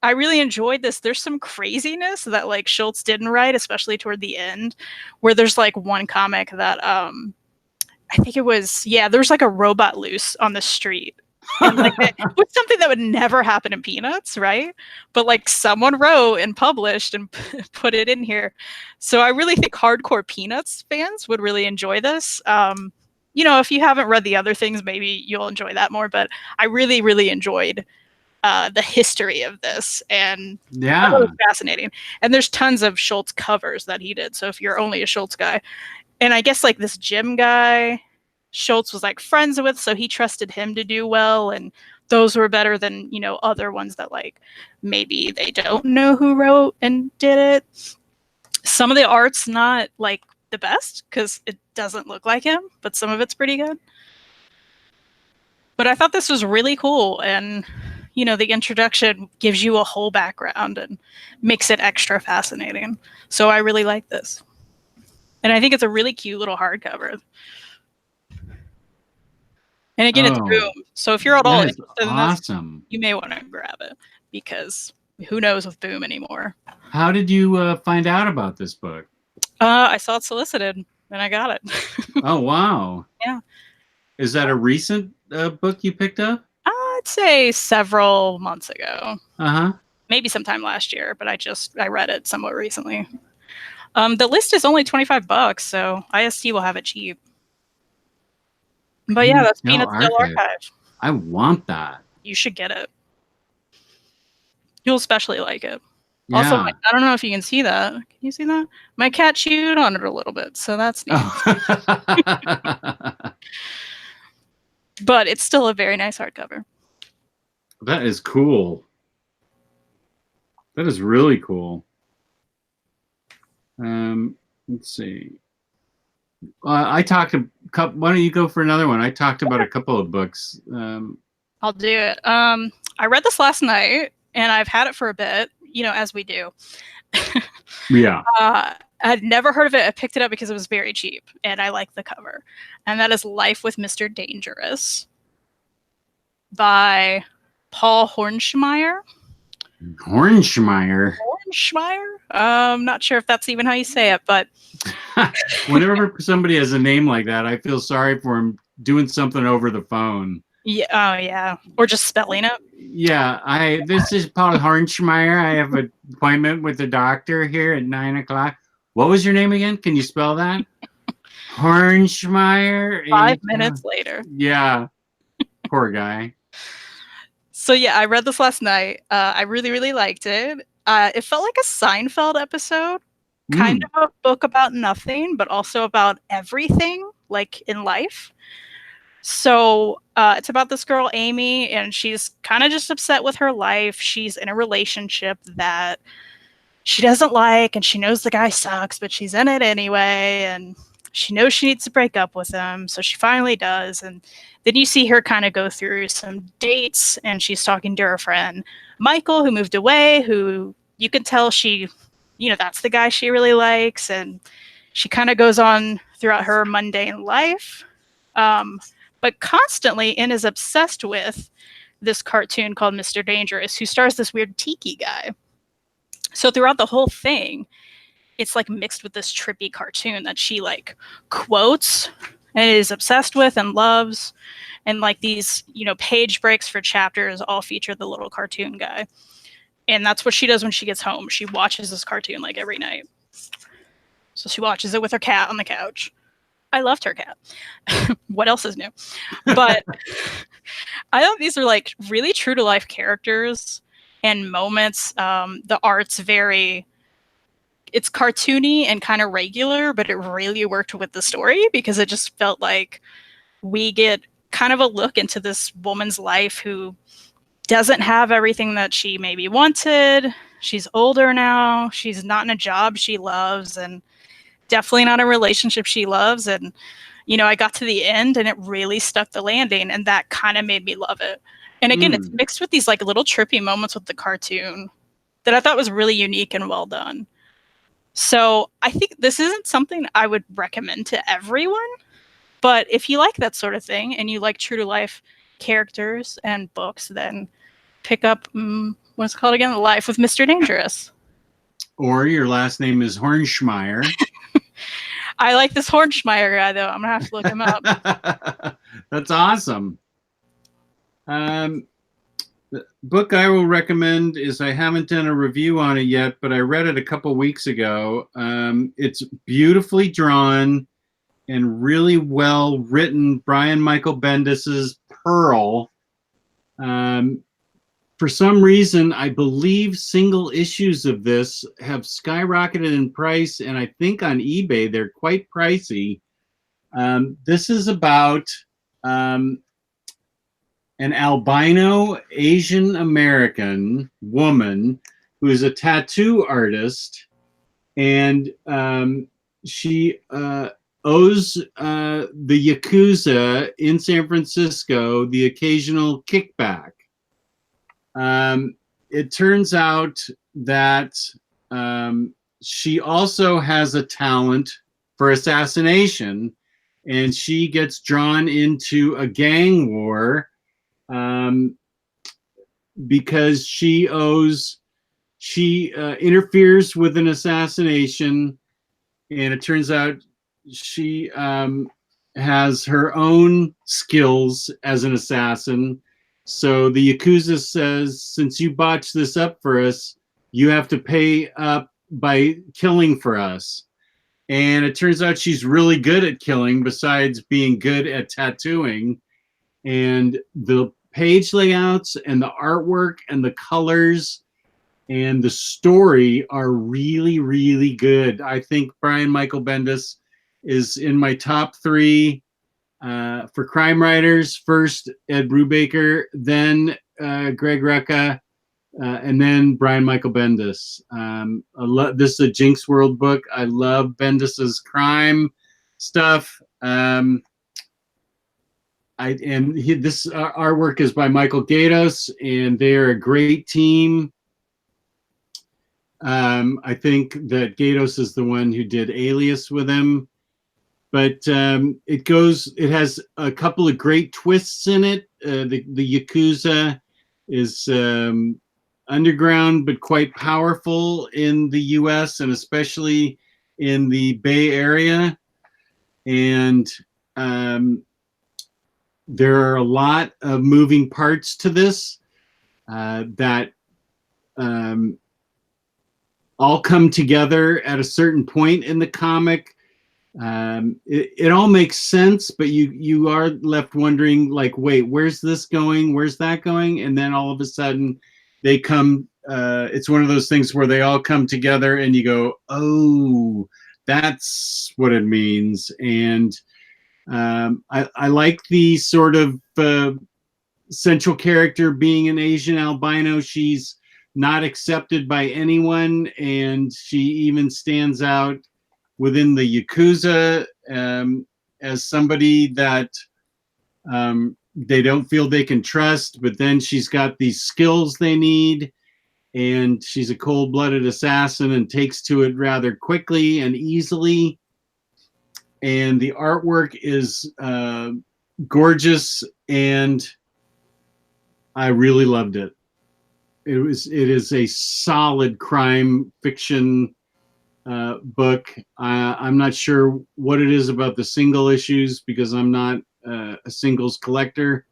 I really enjoyed this. There's some craziness that like Schultz didn't write, especially toward the end, where there's like one comic that I think it was, there's like a robot loose on the street. And like it was something that would never happen in Peanuts, right? But like someone wrote and published and put it in here. So I really think hardcore Peanuts fans would really enjoy this. If you haven't read the other things, maybe you'll enjoy that more. But I really, really enjoyed the history of this, and it was fascinating. And there's tons of Schultz covers that he did. So if you're only a Schultz guy, and I guess like this Jim guy, Schultz was like friends with, so he trusted him to do well, and those were better than other ones that like maybe they don't know who wrote and did it. Some of the art's not like the best because it doesn't look like him, but some of it's pretty good. But I thought this was really cool, and the introduction gives you a whole background and makes it extra fascinating. So I really like this, and I think it's a really cute little hardcover. And again, it's Boom. So if you're at all interested in this, you may want to grab it because who knows with Boom anymore. How did you find out about this book? I saw it solicited and I got it. Oh, wow. Yeah. Is that a recent book you picked up? I'd say several months ago. Uh-huh. Maybe sometime last year, but I read it somewhat recently. The list is only $25, so IST will have it cheap. But yeah, that's Peanuts Dell Archive. I want that. You should get it. You'll especially like it. Yeah. Also, I don't know if you can see that. Can you see that? My cat chewed on it a little bit, so that's neat. Oh. But it's still a very nice hardcover. That is cool. That is really cool. Let's see. I talked a couple. Why don't you go for another one? I talked about a couple of books. I'll do it. I read this last night, and I've had it for a bit. As we do. Yeah. I'd never heard of it. I picked it up because it was very cheap, and I like the cover. And that is Life with Mr. Dangerous by Paul Hornschmeyer. Hornschmeyer. I'm not sure if that's even how you say it, but whenever somebody has a name like that, I feel sorry for him doing something over the phone. Yeah. Oh, yeah. Or just spelling it. Yeah. This is Paul Hornschmeyer. I have an appointment with the doctor here at 9:00. What was your name again? Can you spell that? Hornschmeyer. 5 minutes later. Yeah. Poor guy. So yeah, I read this last night. I really, really liked it. It felt like a Seinfeld episode, kind of a book about nothing, but also about everything, like in life. So it's about this girl, Amy, and she's kind of just upset with her life. She's in a relationship that she doesn't like, and she knows the guy sucks, but she's in it anyway, and she knows she needs to break up with him, so she finally does. And then you see her kind of go through some dates, and she's talking to her friend Michael, who moved away, who you can tell she, that's the guy she really likes, and she kind of goes on throughout her mundane life, but constantly and is obsessed with this cartoon called Mr. Dangerous, who stars this weird tiki guy. So throughout the whole thing, it's like mixed with this trippy cartoon that she like quotes and is obsessed with and loves. And like these, page breaks for chapters all feature the little cartoon guy. And that's what she does when she gets home. She watches this cartoon like every night. So she watches it with her cat on the couch. I loved her cat. What else is new? But I thought these are like really true to life characters and moments. The art's it's cartoony and kind of regular, but it really worked with the story because it just felt like we get kind of a look into this woman's life who doesn't have everything that she maybe wanted. She's older now. She's not in a job she loves and definitely not a relationship she loves. And, I got to the end and it really stuck the landing, and that kind of made me love it. And again, it's mixed with these like little trippy moments with the cartoon that I thought was really unique and well done. So I think this isn't something I would recommend to everyone, but if you like that sort of thing and you like true to life characters and books, then pick up, what's it called again? The Life with Mr. Dangerous. Or your last name is Hornschmeyer. I like this Hornschmeyer guy, though. I'm going to have to look him up. That's awesome. The book I will recommend is, I haven't done a review on it yet, but I read it a couple weeks ago. It's beautifully drawn and really well written. Brian Michael Bendis's Pearl. For some reason, I believe single issues of this have skyrocketed in price, and I think on eBay they're quite pricey. This is about an albino Asian American woman who is a tattoo artist, and she owes the Yakuza in San Francisco the occasional kickback. It turns out that she also has a talent for assassination, and she gets drawn into a gang war because she interferes with an assassination, and it turns out she has her own skills as an assassin. So the Yakuza says, since you botched this up for us, you have to pay up by killing for us. And it turns out she's really good at killing, besides being good at tattooing. And the page layouts and the artwork and the colors and the story are really, really good. I think Brian Michael Bendis is in my top 3 for crime writers. First, Ed Brubaker, then Greg Rucka, and then Brian Michael Bendis. This is a Jinx World book. I love Bendis's crime stuff. This artwork is by Michael Gaydos, and they're a great team. I think that Gaydos is the one who did Alias with him. But it has a couple of great twists in it. The Yakuza is underground but quite powerful in the US, and especially in the Bay Area. And there are a lot of moving parts to this that all come together at a certain point in the comic. It all makes sense, but you are left wondering, like, wait, where's this going? Where's that going? And then all of a sudden they come, it's one of those things where they all come together and you go, oh, that's what it means. And I like the sort of central character being an Asian albino. She's not accepted by anyone, and she even stands out within the Yakuza as somebody that they don't feel they can trust, but then she's got these skills they need, and she's a cold-blooded assassin and takes to it rather quickly and easily. And the artwork is gorgeous, and I really loved it. It is a solid crime fiction book. I'm not sure what it is about the single issues because I'm not a singles collector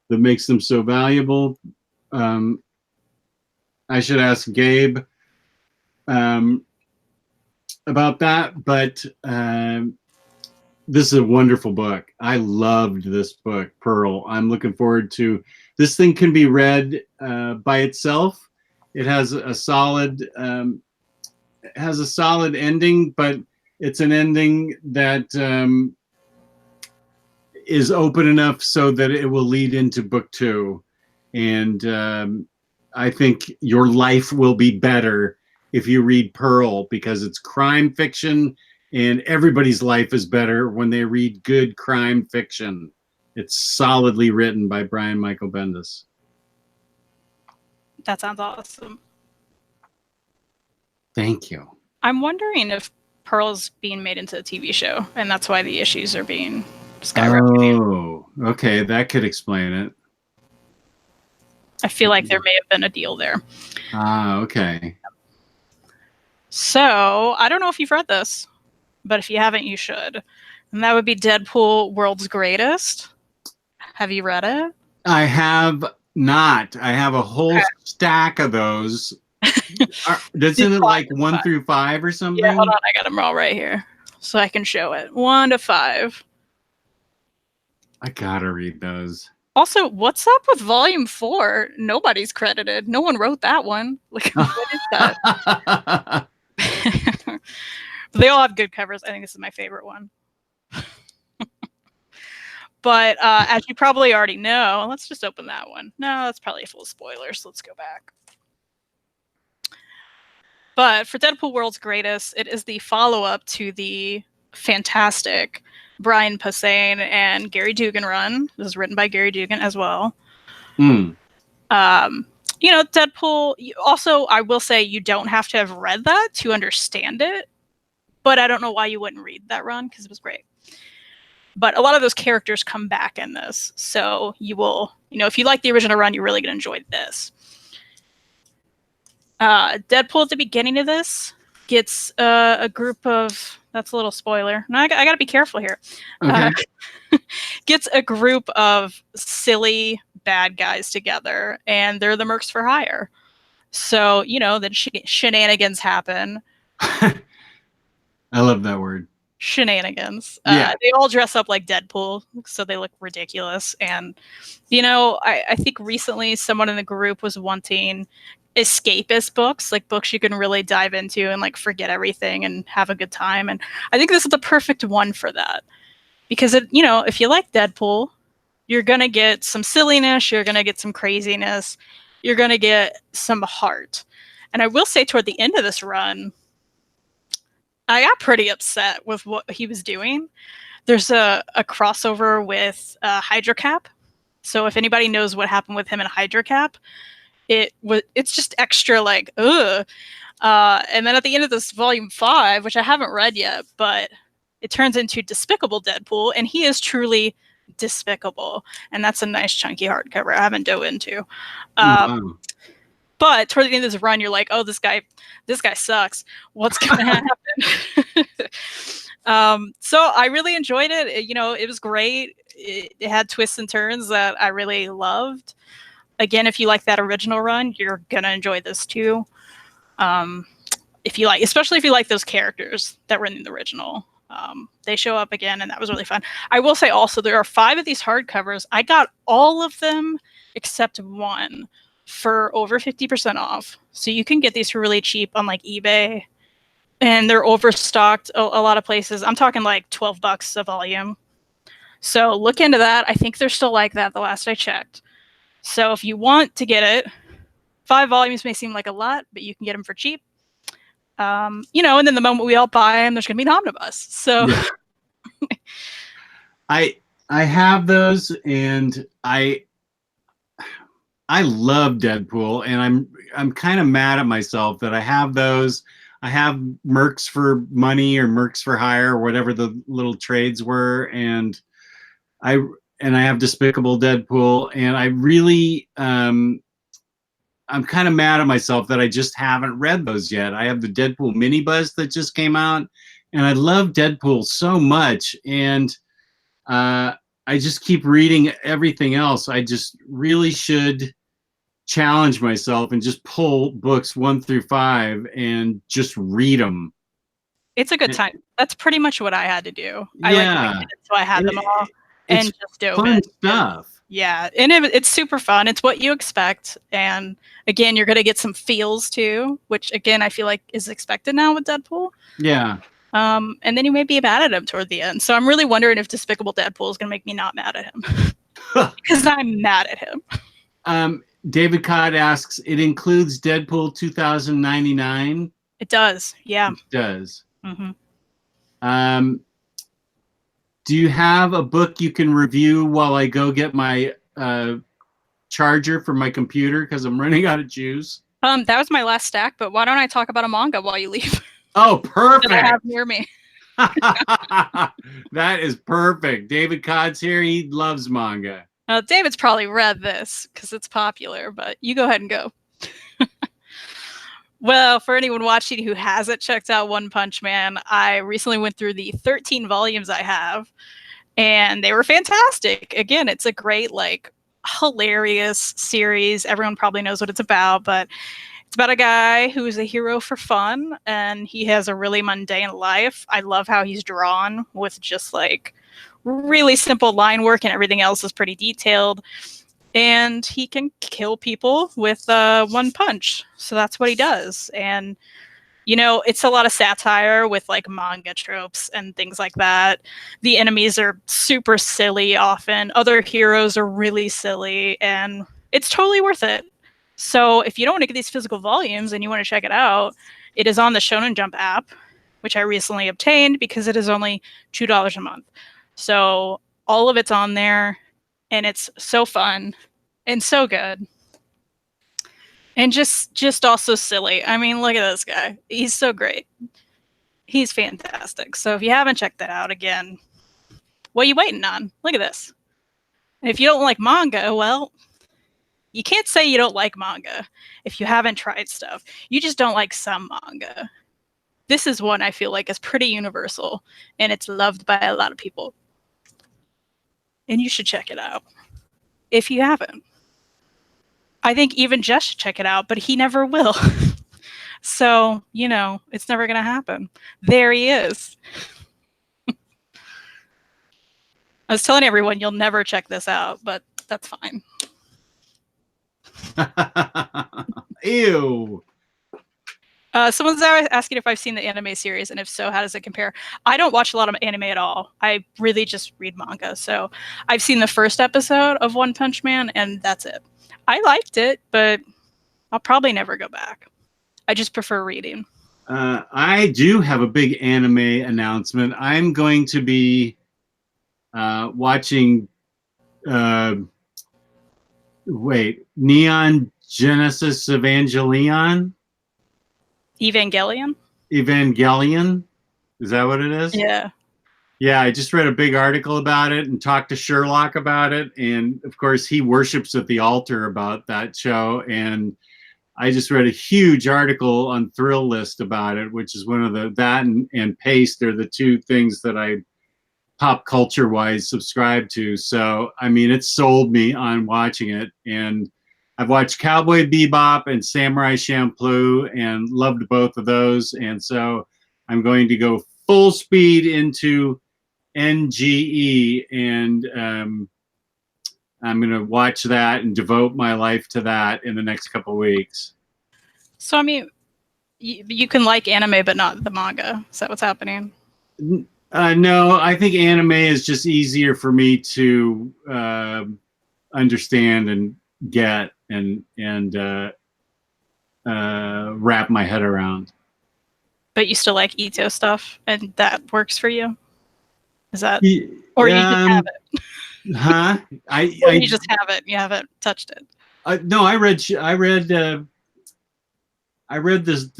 that makes them so valuable. I should ask Gabe about that, but this is a wonderful book. I loved this book, Pearl. I'm looking forward to this. Thing can be read by itself. It has a solid ending, but it's an ending that is open enough so that it will lead into book 2. And I think your life will be better if you read Pearl, because it's crime fiction, and everybody's life is better when they read good crime fiction. It's solidly written by Brian Michael Bendis. That sounds awesome. Thank you. I'm wondering if Pearl's being made into a TV show, and that's why the issues are being skyrocketing. Oh, okay. That could explain it. I feel like there may have been a deal there. Ah, okay. So, I don't know if you've read this, but if you haven't, you should. And that would be Deadpool World's Greatest. Have you read it? I have not. I have a whole stack of those. Isn't it like 1 through 5 or something? Yeah, hold on. I got them all right here so I can show it. 1 to 5. I gotta read those. Also, what's up with Volume 4? Nobody's credited. No one wrote that one. Like, what is that? They all have good covers. I think this is my favorite one. But as you probably already know, let's just open that one. No, that's probably full of spoilers. So let's go back. But for Deadpool World's Greatest, it is the follow-up to the fantastic Brian Posehn and Gary Dugan run. This is written by Gary Dugan as well. Mm. You know, Deadpool, also, I will say you don't have to have read that to understand it. But I don't know why you wouldn't read that run, because it was great. But a lot of those characters come back in this. So you will, you know, if you like the original run, you're really going to enjoy this. Deadpool at the beginning of this gets a group of, that's a little spoiler. No, I got to be careful here. Okay. Gets a group of silly bad guys together, and they're the Mercs for Hire. So, you know, then shenanigans happen. I love that word. Shenanigans. Yeah. They all dress up like Deadpool, so they look ridiculous. And, you know, I think recently someone in the group was wanting escapist books, like books you can really dive into and like forget everything and have a good time. And I think this is the perfect one for that. Because, it, you know, if you like Deadpool, you're going to get some silliness, you're going to get some craziness, you're going to get some heart. And I will say toward the end of this run, I got pretty upset with what he was doing. There's a crossover with HydraCap. So if anybody knows what happened with him in HydraCap, it's just extra like, ugh. And then at the end of this volume 5, which I haven't read yet, but it turns into Despicable Deadpool, and he is truly despicable. And that's a nice chunky hardcover I haven't dove into. Wow. But toward the end of this run, you're like, oh, this guy sucks. What's going to happen? So I really enjoyed it. You know, it was great. It had twists and turns that I really loved. Again, if you like that original run, you're going to enjoy this too. Especially if you like those characters that were in the original. They show up again, and that was really fun. I will say also, there are 5 of these hardcovers. I got all of them except one for over 50% off. So you can get these for really cheap on like eBay, and they're overstocked a lot of places. I'm talking like $12 a volume. So look into that. I think they're still like that the last I checked. So if you want to get it, 5 volumes may seem like a lot, but you can get them for cheap. You know, and then the moment we all buy them, there's going to be an omnibus. So yeah. I have those, and I love Deadpool, and I'm kind of mad at myself that I have those. I have Mercs for Money or Mercs for Hire or whatever the little trades were, and I have Despicable Deadpool, and I really I I'm kind of mad at myself that I just haven't read those yet. I have the Deadpool mini buzz that just came out, and I love Deadpool so much, and I just keep reading everything else. I just really should challenge myself and just pull books 1 through 5 and just read them. It's a good time. That's pretty much what I had to do. I Yeah. so I had them all and just do fun it. stuff. Yeah, and it's super fun. It's what you expect, and again, you're gonna get some feels too, which again I feel like is expected now with Deadpool. Yeah. And then you may be mad at him toward the end. So I'm really wondering if Despicable Deadpool is gonna make me not mad at him because I'm mad at him. David Codd asks, it includes Deadpool 2099? It does, yeah. It does. Mm-hmm. Do you have a book you can review while I go get my charger for my computer because I'm running out of juice? That was my last stack, but why don't I talk about a manga while you leave? Oh, perfect. That I have near me. That is perfect. David Codd's here. He loves manga. David's probably read this because it's popular, but you go ahead and go. Well, for anyone watching who hasn't checked out One Punch Man, I recently went through the 13 volumes I have, and they were fantastic. Again, it's a great, like, hilarious series. Everyone probably knows what it's about, but it's about a guy who is a hero for fun, and he has a really mundane life. I love how he's drawn with just, like, really simple line work, and everything else is pretty detailed. And he can kill people with one punch. So that's what he does. And, you know, it's a lot of satire with like manga tropes and things like that. The enemies are super silly often. Other heroes are really silly. And it's totally worth it. So if you don't want to get these physical volumes and you want to check it out, it is on the Shonen Jump app, which I recently obtained because it is only $2 a month. So all of it's on there. And it's so fun and so good. And just also silly. I mean, look at this guy. He's so great. He's fantastic. So if you haven't checked that out, again, what are you waiting on? Look at this. And if you don't like manga, well, you can't say you don't like manga if you haven't tried stuff. You just don't like some manga. This is one I feel like is pretty universal, and it's loved by a lot of people. And you should check it out if you haven't. I think even Jess should check it out, but he never will. So, you know, it's never going to happen. There he is. I was telling everyone you'll never check this out, but that's fine. Ew. Someone's asking if I've seen the anime series, and if so, how does it compare? I don't watch a lot of anime at all. I really just read manga. So I've seen the first episode of One Punch Man, and that's it. I liked it, but I'll probably never go back. I just prefer reading. I do have a big anime announcement. I'm going to be watching Neon Genesis Evangelion? Evangelion? Evangelion? Is that what it is? Yeah. Yeah, I just read a big article about it and talked to Sherlock about it. And of course, he worships at the altar about that show. And I just read a huge article on Thrill List about it, which is one of that and Paste are the two things that I pop culture wise subscribe to. So, I mean, it sold me on watching it. And I've watched Cowboy Bebop and Samurai Champloo and loved both of those. And so I'm going to go full speed into NGE, and I'm going to watch that and devote my life to that in the next couple of weeks. So, I mean, you can like anime, but not the manga. Is that what's happening? No, I think anime is just easier for me to understand and get and wrap my head around. But you still like Ito stuff, and that works for you? Is that, or you just have it? Huh? You just have it. You haven't touched it. No, I read the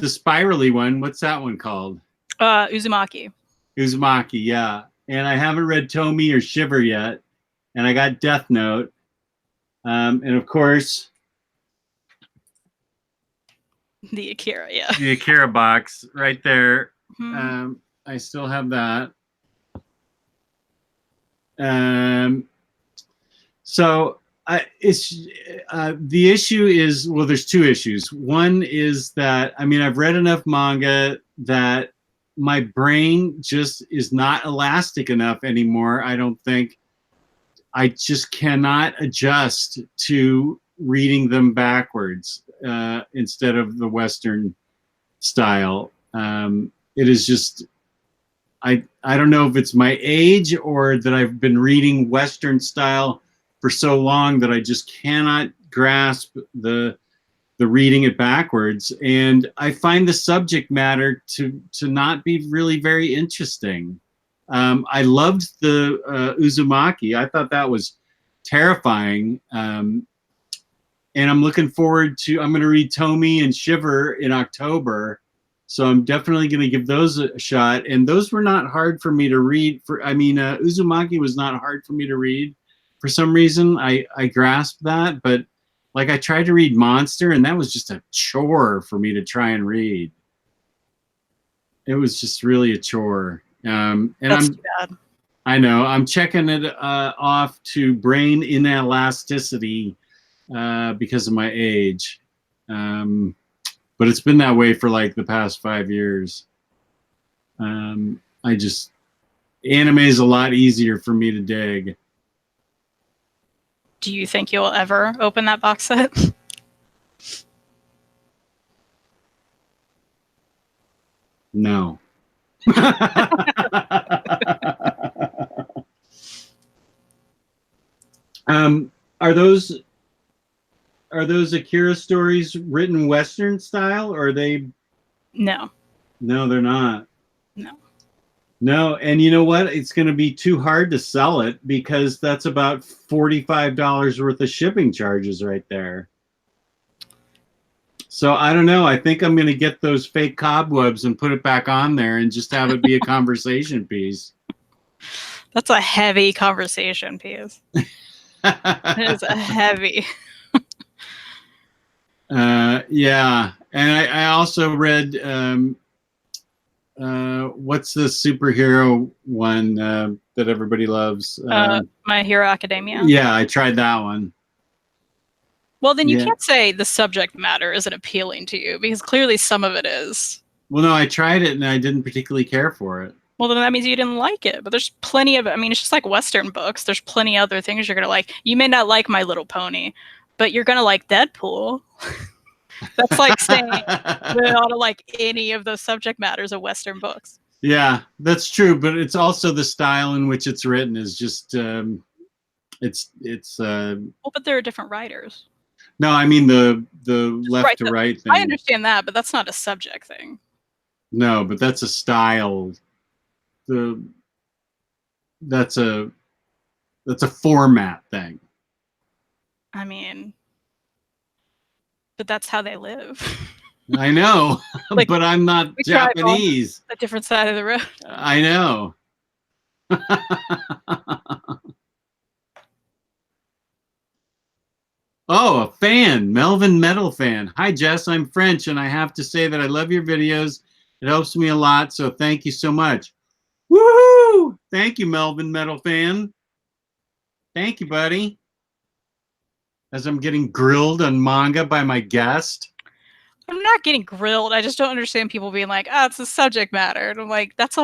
spirally one. What's that one called? Uzumaki. Uzumaki, yeah. And I haven't read Tomi or Shiver yet. And I got Death Note. And of course, The Akira, yeah. The Akira box right there. Mhm. I still have that. So the issue is, well, there's two issues. One is that, I mean, I've read enough manga that my brain just is not elastic enough anymore. I don't think. I just cannot adjust to reading them backwards instead of the Western style. It is just, I don't know if it's my age or that I've been reading Western style for so long that I just cannot grasp the reading it backwards. And I find the subject matter to not be really very interesting. I loved the Uzumaki. I thought that was terrifying. And I'm looking forward to, I'm going to read Tomi and Shiver in October. So I'm definitely going to give those a shot. And those were not hard for me to read. Uzumaki was not hard for me to read. For some reason, I grasped that. But like, I tried to read Monster, and that was just a chore for me to try and read. It was just really a chore. And That's too bad. I know. I'm checking it off to brain inelasticity because of my age. But it's been that way for like the past 5 years. Anime is a lot easier for me to dig. Do you think you'll ever open that box set? No. Are those Akira stories written Western style, or are they? No. No, they're not. No. No, and you know what? It's going to be too hard to sell it because that's about $45 worth of shipping charges right there. So I don't know. I think I'm going to get those fake cobwebs and put it back on there and just have it be a conversation piece. That's a heavy conversation piece. It is a heavy. Yeah, and I also read what's the superhero one that everybody loves? My Hero Academia. Yeah, I tried that one. Well, then you can't say the subject matter isn't appealing to you, because clearly some of it is. Well, no, I tried it and I didn't particularly care for it. Well, then that means you didn't like it. But there's plenty of, I mean, it's just like Western books. There's plenty of other things you're going to like. You may not like My Little Pony, but you're going to like Deadpool. That's like saying we ought to like any of those subject matters of Western books. Yeah, that's true. But it's also the style in which it's written is just, it's. Well, but there are different writers. No, I mean the left to right thing. I understand that, but that's not a subject thing. No, but that's a style. That's a format thing. I mean, but that's how they live. I know, like, but I'm not Japanese. A different side of the road. I know. Oh, a fan, Melvin Metal fan. Hi, Jess. I'm French, and I have to say that I love your videos. It helps me a lot, so thank you so much. Woohoo! Thank you, Melvin Metal fan. Thank you, buddy. As I'm getting grilled on manga by my guest. I'm not getting grilled. I just don't understand people being like, "Ah, it's a subject matter," and I'm like, that's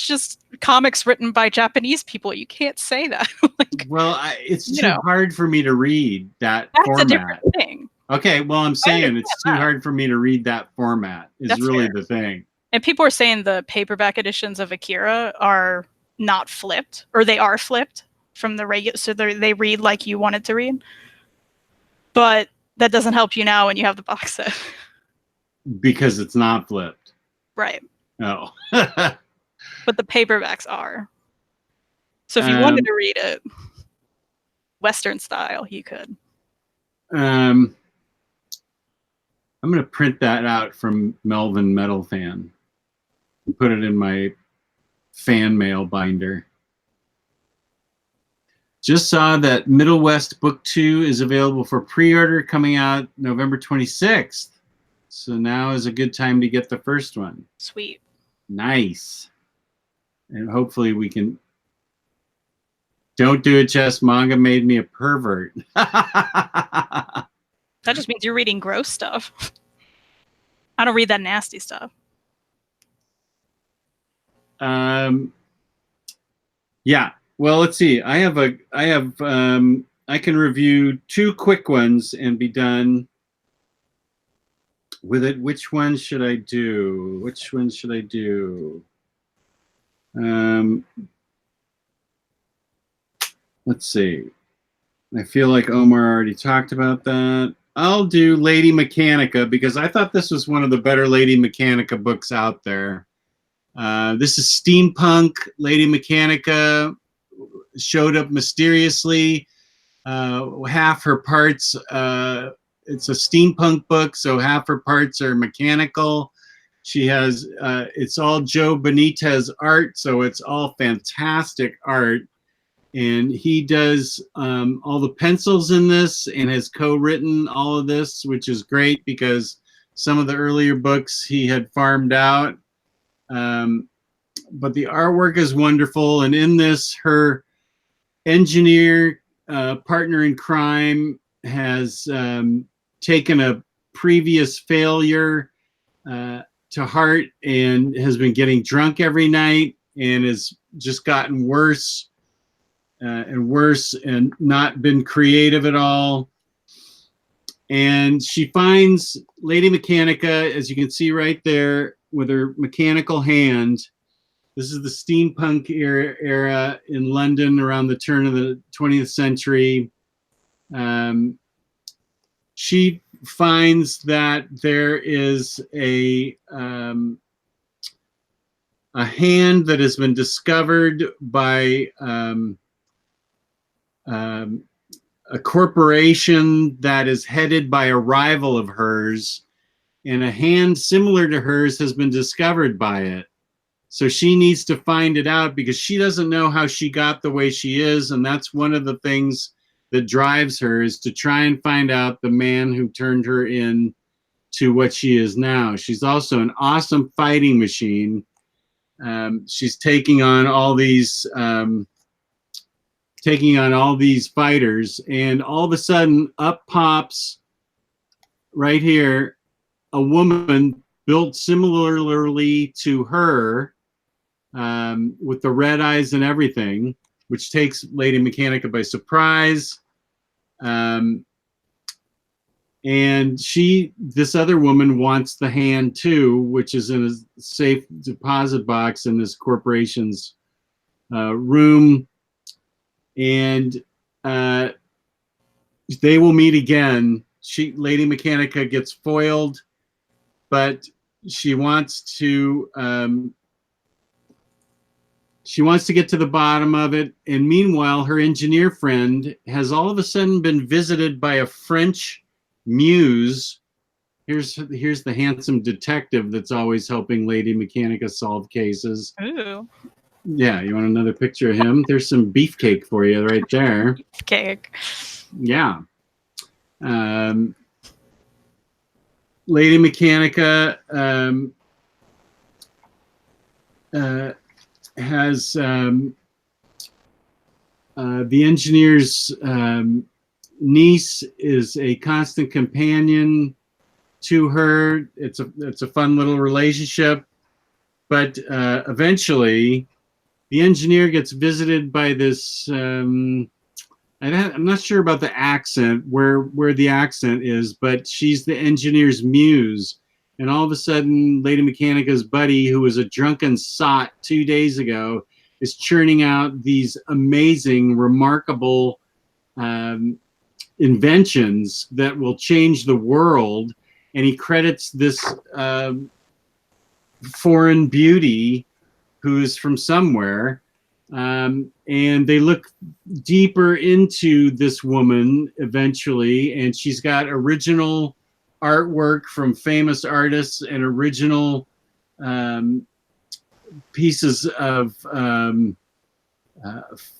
just comics written by Japanese people. You can't say that. Like, well, it's too hard for me to read that format. That's a different thing. Okay, well, I'm saying it's too hard for me to read that format is really the thing. And people are saying the paperback editions of Akira are not flipped, or they are flipped from the regular, so they read like you wanted to read. But that doesn't help you now when you have the box set. Because it's not flipped. Right. Oh. But the paperbacks are. So if you wanted to read it Western style, you could. I'm going to print that out from Melvin Metal Fan and put it in my fan mail binder. Just saw that Middlewest Book 2 is available for pre-order, coming out November 26th. So now is a good time to get the first one. Sweet. Nice. And hopefully we can... Don't do it, Chess. Manga made me a pervert. That just means you're reading gross stuff. I don't read that nasty stuff. Yeah. Well, let's see. I can review 2 quick ones and be done with it. Which one should I do? Let's see. I feel like Omar already talked about that. I'll do Lady Mechanika because I thought this was one of the better Lady Mechanika books out there. This is steampunk. Lady Mechanika showed up mysteriously. Half her parts, it's a steampunk book, so half her parts are mechanical. She has, it's all Joe Benitez art, so it's all fantastic art. And he does all the pencils in this and has co-written all of this, which is great because some of the earlier books he had farmed out. But the artwork is wonderful. And in this, her engineer partner in crime has taken a previous failure to heart and has been getting drunk every night and has just gotten worse and worse and not been creative at all. And she finds Lady Mechanika, as you can see right there, with her mechanical hand. This is the steampunk era in London around the turn of the 20th century. She finds that there is a hand that has been discovered by a corporation that is headed by a rival of hers, and a hand similar to hers has been discovered by it. So she needs to find it out because she doesn't know how she got the way she is, and that's one of the things that drives her, is to try and find out the man who turned her in to what she is now. She's also an awesome fighting machine. She's taking on all these fighters, and all of a sudden up pops right here a woman built similarly to her, with the red eyes and everything, which takes Lady Mechanika by surprise. And this other woman wants the hand too, which is in a safe deposit box in this corporation's room. And they will meet again. Lady Mechanika gets foiled, but she wants to get to the bottom of it. And meanwhile, her engineer friend has all of a sudden been visited by a French muse. Here's the handsome detective that's always helping Lady Mechanika solve cases. Ooh. Yeah, you want another picture of him? There's some beefcake for you right there. Cake. Yeah. Lady Mechanika has the engineer's niece is a constant companion to her. It's a fun little relationship, but eventually the engineer gets visited by this. I'm not sure about the accent, where the accent is, but she's the engineer's muse. And all of a sudden, Lady Mechanika's buddy, who was a drunken sot 2 days ago, is churning out these amazing, remarkable inventions that will change the world. And he credits this foreign beauty who's from somewhere. And they look deeper into this woman eventually, and she's got original artwork from famous artists and original pieces of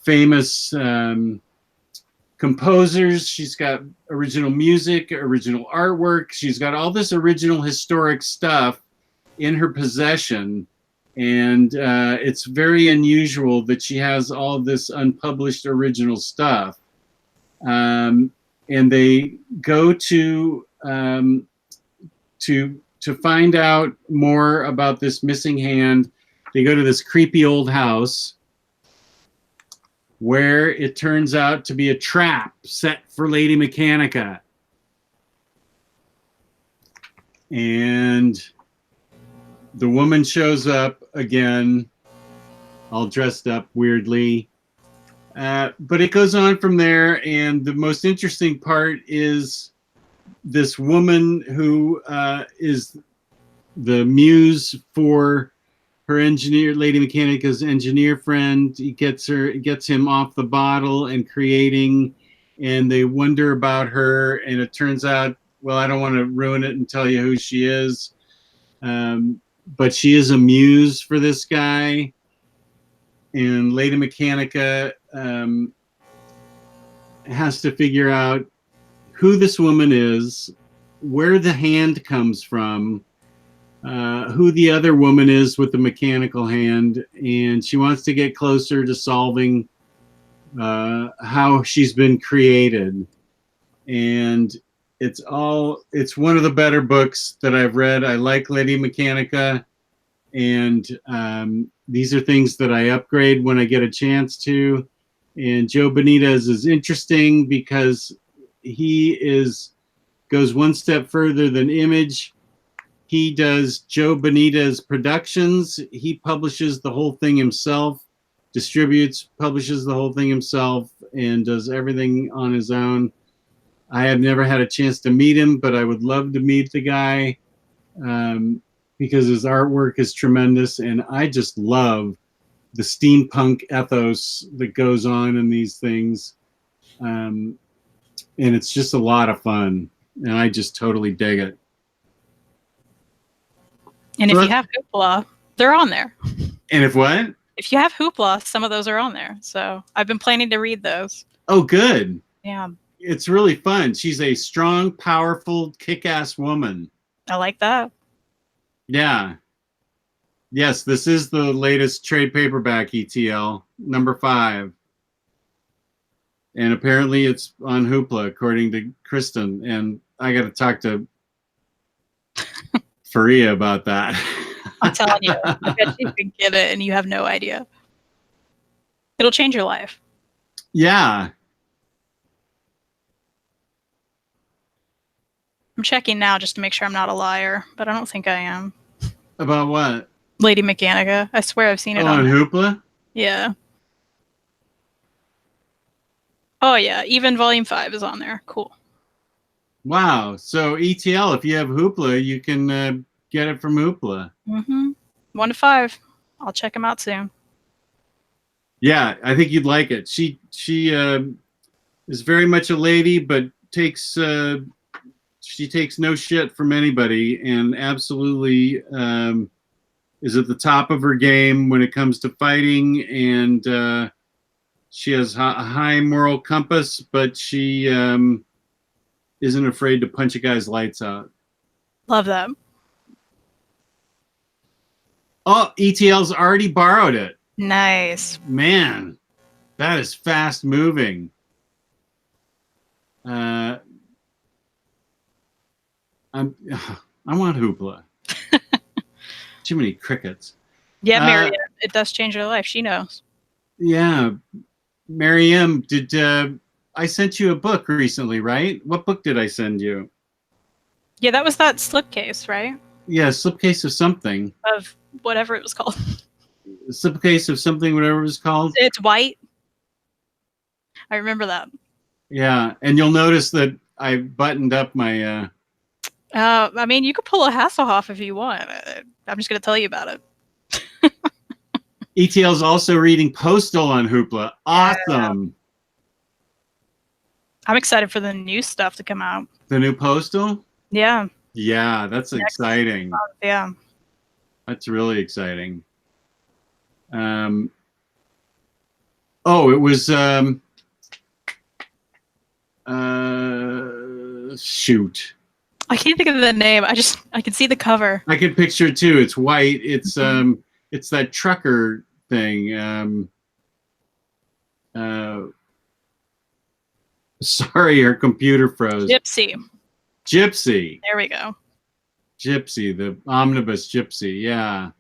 famous composers. She's got original music, original artwork. She's got all this original historic stuff in her possession. And it's very unusual that she has all of this unpublished original stuff. And they go to find out more about this missing hand. They go to this creepy old house where it turns out to be a trap set for Lady Mechanika. And the woman shows up again, all dressed up weirdly. But it goes on from there, and the most interesting part is this woman who is the muse for her engineer, Lady Mechanika's engineer friend. He gets him off the bottle and creating, and they wonder about her, and it turns out, well, I don't want to ruin it and tell you who she is, but she is a muse for this guy. And Lady Mechanika has to figure out who this woman is, where the hand comes from, who the other woman is with the mechanical hand, and she wants to get closer to solving how she's been created. And it's one of the better books that I've read. I like Lady Mechanika, and these are things that I upgrade when I get a chance to. And Joe Benitez is interesting because he goes one step further than Image. He does Joe Benitez Productions. He publishes the whole thing himself, distributes, publishes the whole thing himself, and does everything on his own. I have never had a chance to meet him, but I would love to meet the guy because his artwork is tremendous, and I just love the steampunk ethos that goes on in these things. And it's just a lot of fun, and I just totally dig it. And if you have Hoopla, they're on there. And if what? If you have Hoopla, some of those are on there. So I've been planning to read those. Oh, good. Yeah. It's really fun. She's a strong, powerful, kick-ass woman. I like that. Yeah. Yes, this is the latest trade paperback ETL, number 5. And apparently it's on Hoopla, according to Kristan. And I got to talk to Faria about that. I'm telling you, I bet you can get it and you have no idea. It'll change your life. Yeah. I'm checking now just to make sure I'm not a liar, but I don't think I am. About what? Lady Mechanika. I swear I've seen it on Hoopla? Yeah. Oh, yeah. Even Volume 5 is on there. Cool. Wow. So ETL, if you have Hoopla, you can get it from Hoopla. Mm-hmm. 1 to 5. I'll check them out soon. Yeah, I think you'd like it. She is very much a lady, but she takes no shit from anybody, and absolutely is at the top of her game when it comes to fighting. And she has a high moral compass, but she isn't afraid to punch a guy's lights out. Love that. Oh, ETL's already borrowed it. Nice. Man, that is fast moving. I want Hoopla. Too many crickets. Yeah, Marianne, it does change your life. She knows. Yeah. Mariam, did I sent you a book recently, right? What book did I send you? Yeah, that was that slipcase, right? Yeah, slipcase of something. Of whatever it was called. Slipcase of something, whatever it was called. It's white. I remember that. Yeah, and you'll notice that I buttoned up my... I mean, you could pull a Hasselhoff if you want. I'm just going to tell you about it. ETL's also reading Postal on Hoopla. Awesome. I'm excited for the new stuff to come out. The new Postal? Yeah. Yeah, that's exciting. Yeah. That's really exciting. Oh, it was shoot. I can't think of the name. I can see the cover. I can picture it too. It's white. It's that trucker thing. Sorry, her computer froze. Gypsy. There we go. Gypsy, the omnibus Gypsy. Yeah.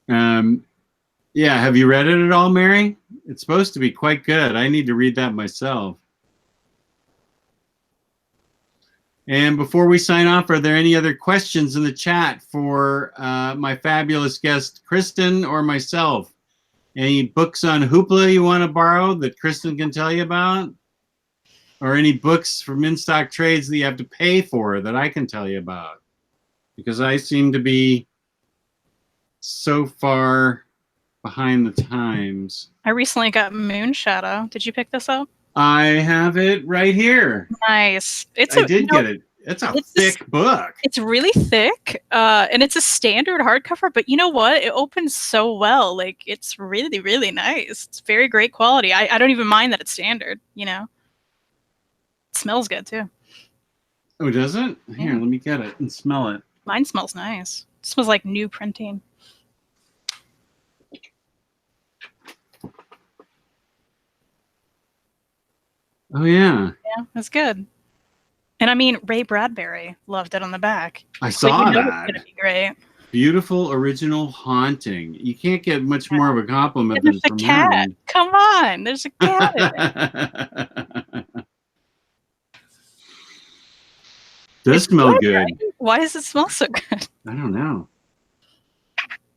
Yeah. Have you read it at all, Mary? It's supposed to be quite good. I need to read that myself. And before we sign off, are there any other questions in the chat for my fabulous guest, Kristan, or myself? Any books on Hoopla you want to borrow that Kristan can tell you about? Or any books from in-stock trades that you have to pay for that I can tell you about? Because I seem to be so far behind the times. I recently got Moon Shadow. Did you pick this up? I have it right here. Nice. I did get it. It's a thick book. It's really thick, and it's a standard hardcover. But you know what? It opens so well. Like, it's really, really nice. It's very great quality. I don't even mind that it's standard. You know, it smells good too. Oh, does it? Here, Yeah. let me get it and smell it. Mine smells nice. It smells like new printing. Oh yeah. Yeah, that's good. And I mean, Ray Bradbury loved it on the back. I saw It's that. gonna be great. Beautiful original haunting. You can't get much more of a compliment And than there's a from cat. him. Come on, there's a cat in it. Does It's smell good, good. right? Why does it smell so good? I don't know.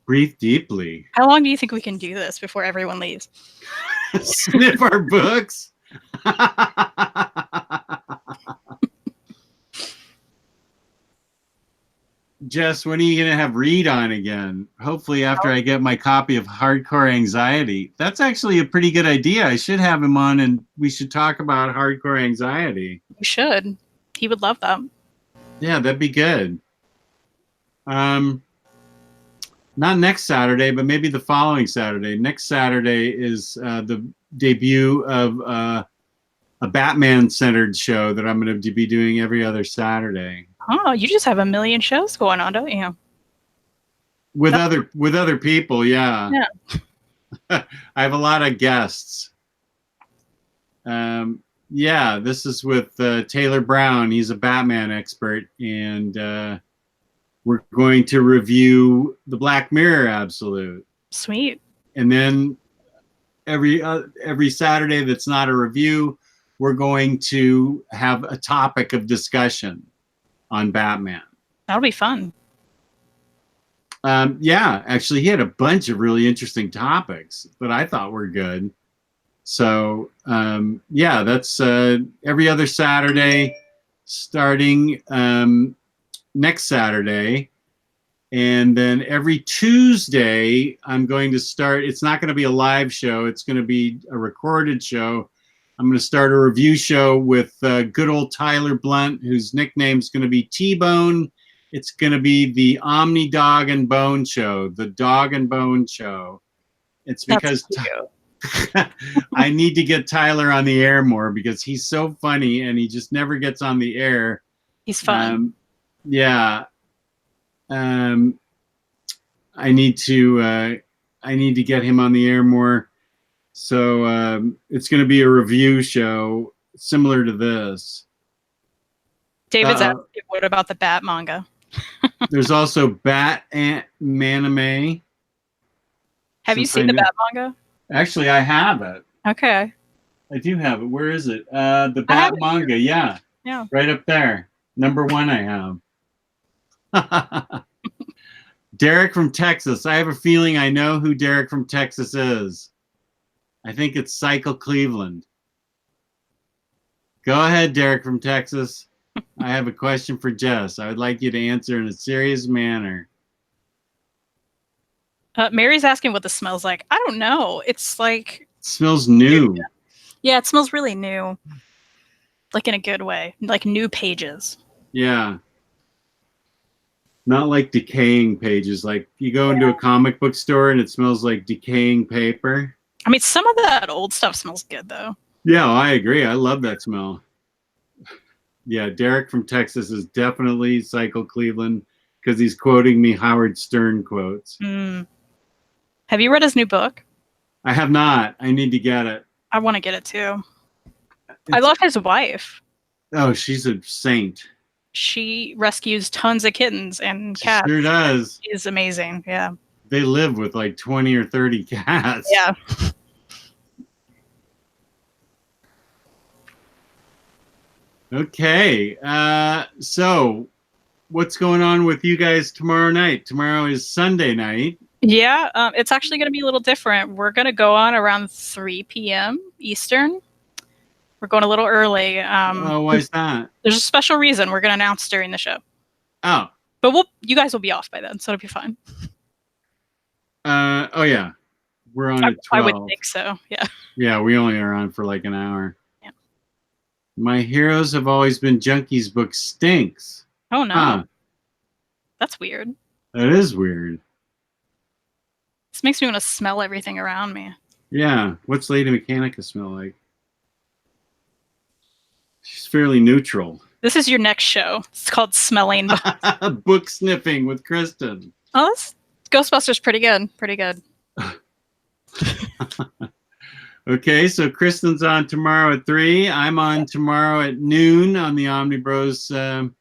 Breathe deeply. How long do you think we can do this before everyone leaves? Sniff our books. Jess, when are you going to have Reed on again? Hopefully after I get my copy of Hardcore Anxiety. That's actually a pretty good idea. I should have him on and we should talk about Hardcore Anxiety. You should. He would love that. Yeah, that'd be good. Not next Saturday, but maybe the following Saturday. Next Saturday is the debut of a Batman-centered show that I'm going to be doing every other Saturday. Oh, you just have a million shows going on, don't you? With other people, yeah. Yeah. I have a lot of guests. Yeah, this is with Taylor Brown. He's a Batman expert, and we're going to review the Black Mirror Absolute. Sweet. And then every Saturday that's not a review, we're going to have a topic of discussion on Batman. That'll be fun. Yeah, actually, he had a bunch of really interesting topics that I thought were good. So, yeah, that's every other Saturday starting next Saturday. And then every Tuesday, I'm going to start. It's not going to be a live show. It's going to be a recorded show. I'm going to start a review show with good old Tyler Blunt, whose nickname is going to be T-Bone. It's going to be the OmniDog and Bone Show, the Dog and Bone Show. It's because I need to get Tyler on the air more because he's so funny and he just never gets on the air. He's fun. Yeah. I need to get him on the air more. So it's going to be a review show similar to this. David's asking, what about the Bat manga? There's also Bat Manime. Have you seen the Bat manga? Actually, I have it. Okay. I do have it. Where is it? The Bat manga. Yeah. Yeah. Right up there. Number 1 I have. Derek from Texas. I have a feeling I know who Derek from Texas is. I think it's Cycle Cleveland. Go ahead, Derek from Texas. I have a question for Jess. I would like you to answer in a serious manner. Mary's asking what this smells like. I don't know. It's like... It smells new. Yeah, it smells really new. Like in a good way. Like new pages. Yeah. Not like decaying pages. Like you go into a comic book store and it smells like decaying paper. I mean, some of that old stuff smells good, though. Yeah, I agree. I love that smell. Yeah, Derek from Texas is definitely Cycle Cleveland because he's quoting me Howard Stern quotes. Have you read his new book? I have not. I need to get it. I want to get it too. I love his wife. Oh, she's a saint. She rescues tons of kittens and She cats. sure does. She's amazing. Yeah. They live with like 20 or 30 cats. Yeah. Okay. So what's going on with you guys tomorrow night? Tomorrow is Sunday night. Yeah. It's actually going to be a little different. We're going to go on around 3 p.m. Eastern. We're going a little early. Oh, why is that? There's a special reason we're going to announce during the show. Oh. But you guys will be off by then, so it'll be fine. Oh, yeah. We're on at 12. I would think so, yeah. Yeah, we only are on for like an hour. Yeah. My Heroes Have Always Been Junkies book stinks. Oh, no. Huh. That's weird. That is weird. This makes me want to smell everything around me. Yeah. What's Lady Mechanika smell like? She's fairly neutral. This is your next show. It's called Smelling. Book sniffing with Kristan. Oh, Ghostbusters pretty good. Pretty good. Okay, so Kristen's on tomorrow at 3. I'm on tomorrow at noon on the OmniBros.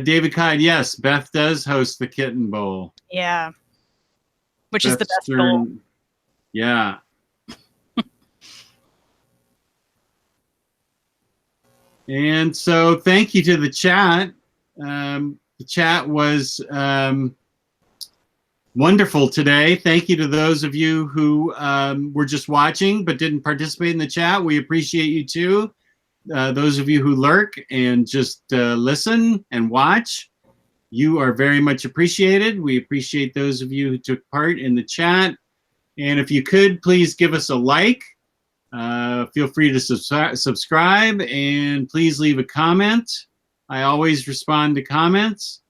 David Kide, yes, Beth does host the Kitten Bowl. Yeah. Which is the best Stern. bowl. Yeah. And so thank you to the chat. The chat was wonderful today. Thank you to those of you who were just watching but didn't participate in the chat. We appreciate you too. Those of you who lurk and just listen and watch, you are very much appreciated. We appreciate those of you who took part in the chat. And if you could, please give us a like. Feel free to subscribe and please leave a comment. I always respond to comments.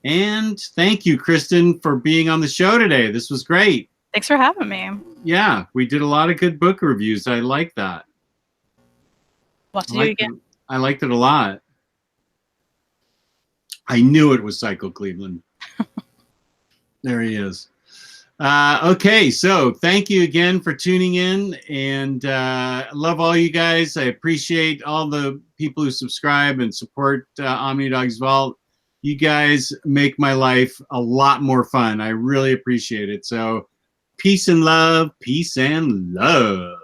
And thank you, Kristan, for being on the show today. This was great. Thanks for having me. Yeah, we did a lot of good book reviews. I like that. We'll have to do it again. I liked it a lot. I knew it was Cycle Cleveland. There he is. Okay, so thank you again for tuning in, and I love all you guys. I appreciate all the people who subscribe and support OmniDog's Vault. You guys make my life a lot more fun. I really appreciate it. So peace and love. Peace and love.